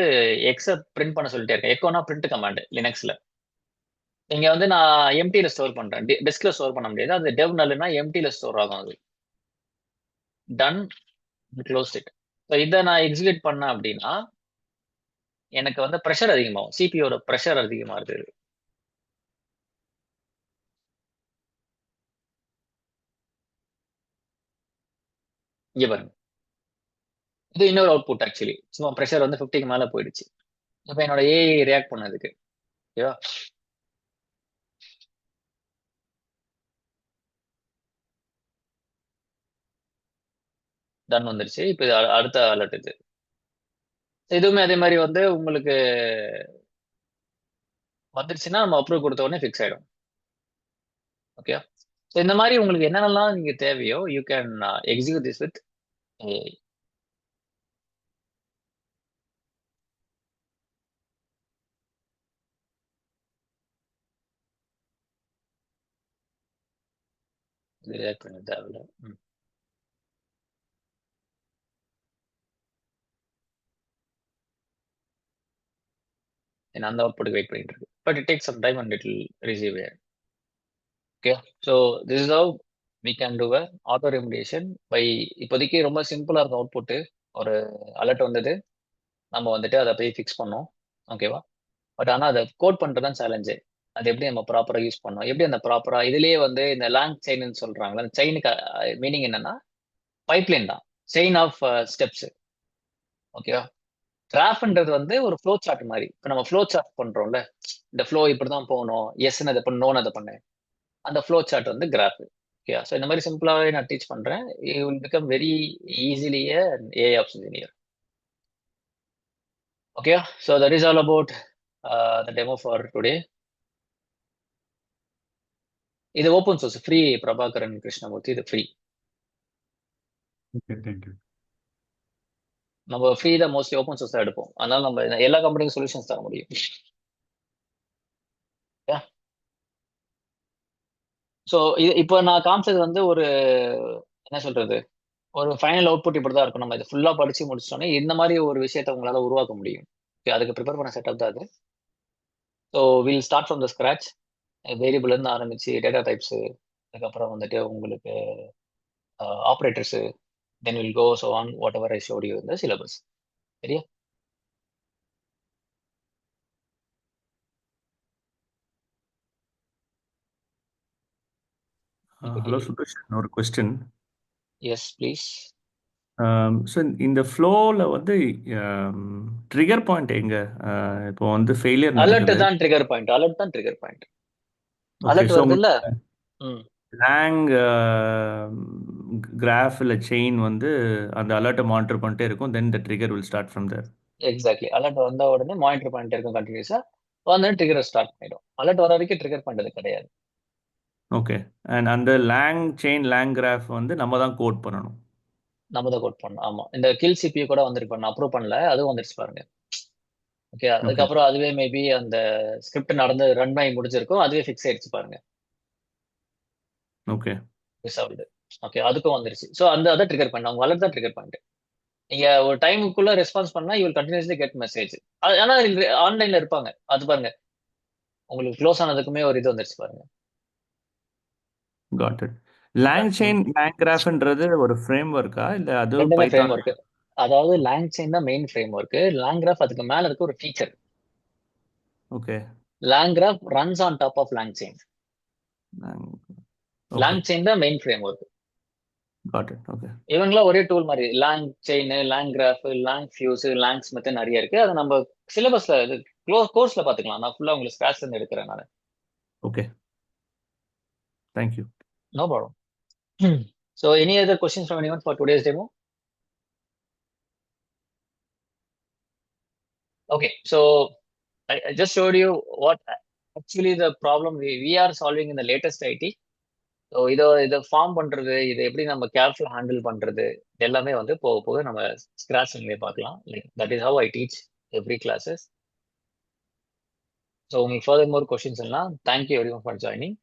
எக்ஸை பிரிண்ட் பண்ண சொல்லிட்டே இருக்கேன். எக்கோனா பிரிண்ட் கமாண்ட் லினக்ஸ்ல. இங்க வந்து நான் எம்டில ஸ்டோர் பண்றேன், டெஸ்க்ல ஸ்டோர் பண்ண முடியாது. அது டெவ் நல்னா எம்டில ஸ்டோர் ஆகும். அது டன், க்ளோஸ் இட். ஸோ இதை நான் எக்ஸிக்யூட் பண்ணேன் அப்படின்னா எனக்கு வந்து ப்ரெஷர் அதிகமாகும், சிபியோட ப்ரெஷர் அதிகமா இருக்குது. இங்க பாருங்க, இது இன்னொரு அவுட்புட். ஆக்சுவலி சும்மா ப்ரெஷர் வந்து 50க்கு மேல போயிடுச்சு. இப்போ என்னோட ஏஐ ரியாக்ட் பண்ணதுக்கு. ஓகேவா? டன் வந்துருச்சு. இப்போ இது அடுத்த அலர்ட். இது இதுவுமே அதே மாதிரி வந்து உங்களுக்கு வந்துருச்சுன்னா நம்ம அப்ரூவ் கொடுத்த உடனே ஃபிக்ஸ் ஆயிடும். ஓகே, ஸோ இந்த மாதிரி உங்களுக்கு என்னென்னலாம் நீங்க தேவையோ you can execute this with AI. இது ரியாக்ட் பண்ண தேவையில்ல. அந்த அவுட்புட் வெயிட் பண்ணிட்டு இருக்கு. But it take some time and it will receive it. Okay, so this is how we can do a auto remediation by. இப்போதைக்கு ரொம்ப சிம்பிளா இருக்கும் அவுட்புட். ஒரு அலர்ட் வந்தது, நம்ம வந்துட்டு அதை போய் ஃபிக்ஸ் பண்ணோம். ஓகேவா? பட் ஆனால் அதை கோட் பண்ணுறது தான் சேலஞ்சு. அது எப்படி நம்ம ப்ராப்பராக யூஸ் பண்ணோம், எப்படி அந்த ப்ராப்பராக இதுலேயே வந்து இந்த லாங் செயின்னு சொல்றாங்களா, அந்த செயினுக்கு மீனிங் என்னன்னா பைப்லைன் தான், செயின் ஆஃப் ஸ்டெப்ஸ். ஓகேவா? கிராஃப்ன்றது வந்து ஒரு ஃப்ளோ சார்ட் மாதிரி. இப்போ நம்ம ஃப்ளோ சார்ட் பண்றோம்ல, இந்த ஃப்ளோ இப்படிதான் போகணும், எஸ்ன்னு அதை பண்ணு, நோன்னு அதை பண்ணு, அந்த ஃப்ளோ சார்ட் வந்து கிராஃப். ஓகே, ஸோ இந்த மாதிரி சிம்பிளாகவே நான் டீச் பண்றேன். You will become very easily AI ops engineer. Okay, so that is all about the demo for today. இது open source free. Prabhakaran Krishnamurthy இது ஃப்ரீ. Okay, thank you. நம்ம ஃப்ரீ தான் மோஸ்ட்லி ஓப்பன் சோர்ஸ் தான் எடுப்போம். அதனால நம்ம எல்லா கம்பெனிக்கும் சொல்யூஷன்ஸ் தர முடியும். ஸோ இப்போ நான் காமிச்சது வந்து ஒரு என்ன சொல்றது, ஒரு ஃபைனல் அவுட்புட் இப்படி தான் இருக்கும். நம்ம இதை ஃபுல்லாக படிச்சு முடிச்சிட்டோன்னே இந்த மாதிரி ஒரு விஷயத்தை உங்களால் உருவாக்க முடியும். Okay, அதுக்கு ப்ரிப்பேர் பண்ண செட்டப் தான் அது. So will start from the scratch. வேரியபிள்லேருந்து ஆரம்பிச்சு டேட்டா டைப்ஸு, அதுக்கப்புறம் வந்துட்டு உங்களுக்கு operators, then will go so on whatever I showed you இந்த சிலபஸ். சரியா? ஹலோ சுதர்ஷன், ஒரு கொஸ்டின். Yes please. ஸோ இந்த ஃப்ளோவில் வந்து ட்ரிகர் பாயிண்ட் எங்க? இப்போ வந்து ஃபெயிலியர் அலர்ட் நடக்குது. தான் ட்ரிகர் பாயிண்ட். அலர்ட் தான் trigger point. Okay, alert so வருது இல்ல. லேங் கிராஃப் இல்லை செயின் வந்து அந்த அலர்ட்டை மானிட்டர் பண்ணிட்டே இருக்கும். Then the trigger will start from there. Exactly. Alert வந்த உடனே மானிட்டர் பண்ணிட்டே இருக்கும் கண்டினியூஸா. வந்து ட்ரிகர் ஸ்டார்ட் பண்ணிடும். அலர்ட் வர வரைக்கும் ட்ரிகர் பண்றது கிடையாது. ஓகே, அண்ட் அந்த லேங் செயின் லேங் கிராஃப் வந்து நம்ம தான் கோட் பண்ணணும். நம்ம தான் கோட் பண்ணணும். ஆமா, இந்த கில் சிபியூ கூட வந்திருக்கு. நான் அப்ரூவ் பண்ணல, அதுவும் வந்துருச்சு பாருங்க. ஓகே, அதுக்கப்புறம் அதுவே மேபி அந்த ஸ்கிரிப்ட் நடந்து ரன் பண்ணி முடிஞ்சிருக்கும், அதுவே ஃபிக்ஸ் ஆயிடுச்சு பாருங்க. Okay, resolved. ஓகே, அதுக்கும் வந்துருச்சு. ஸோ அதை ட்ரிகர் பண்ண அவங்க அலர்ட் தான் ட்ரிகர் பண்ணிட்டு நீங்க ஒரு டைமுக்குள்ள ரெஸ்பான்ஸ் பண்ணா you will continuously get message. ஆனா ஆன்லைன்ல இருப்பாங்க. அது பாருங்க, உங்களுக்கு க்ளோஸ் ஆனதுக்குமே ஒரு இது வந்துருச்சு பாருங்க. Got it. லேங் செயின் லேங் கிராஃப்ன்றது ஒரு ஃப்ரேம் ஒர்க்கா இல்லை அது ரெண்டுமே ஃப்ரேம் பைத்தான்? ஒர்க். அதாவது லேங் செயின் தான் main framework. LangGraph அதுக்கு மேல இருக்க ஒரு feature. Okay, LangGraph runs on top of LangChain. LangChain தான் main framework. Got it. Okay, இவங்களாம் ஒரே டூல் மாதிரி. LangChain, LangGraph, Langfuse, LangSmith நிறைய இருக்கு. அதை நம்ம சிலபஸ்ல கோர்ஸ்ல பாத்துக்கலாம். நான் ஃபுல்லா உங்களுக்கு ஸ்கிராச்ல இருந்து எடுக்கிறேன் நான். Okay, thank you. No problem. So, any other questions from anyone for today's demo? Okay, so I just showed you what actually the problem we are solving in the latest IT. So இதை form பண்றது, இதை எப்படி நம்ம careful handle பண்றது, இது எல்லாமே வந்து போக போக நம்ம ஸ்கிராச்லேயே பார்க்கலாம். Like that is how I teach every classes. So உங்களுக்கு ஃபர்தர் மோர் கொஸ்டின்ஸ் எல்லாம் thank you every one for joining.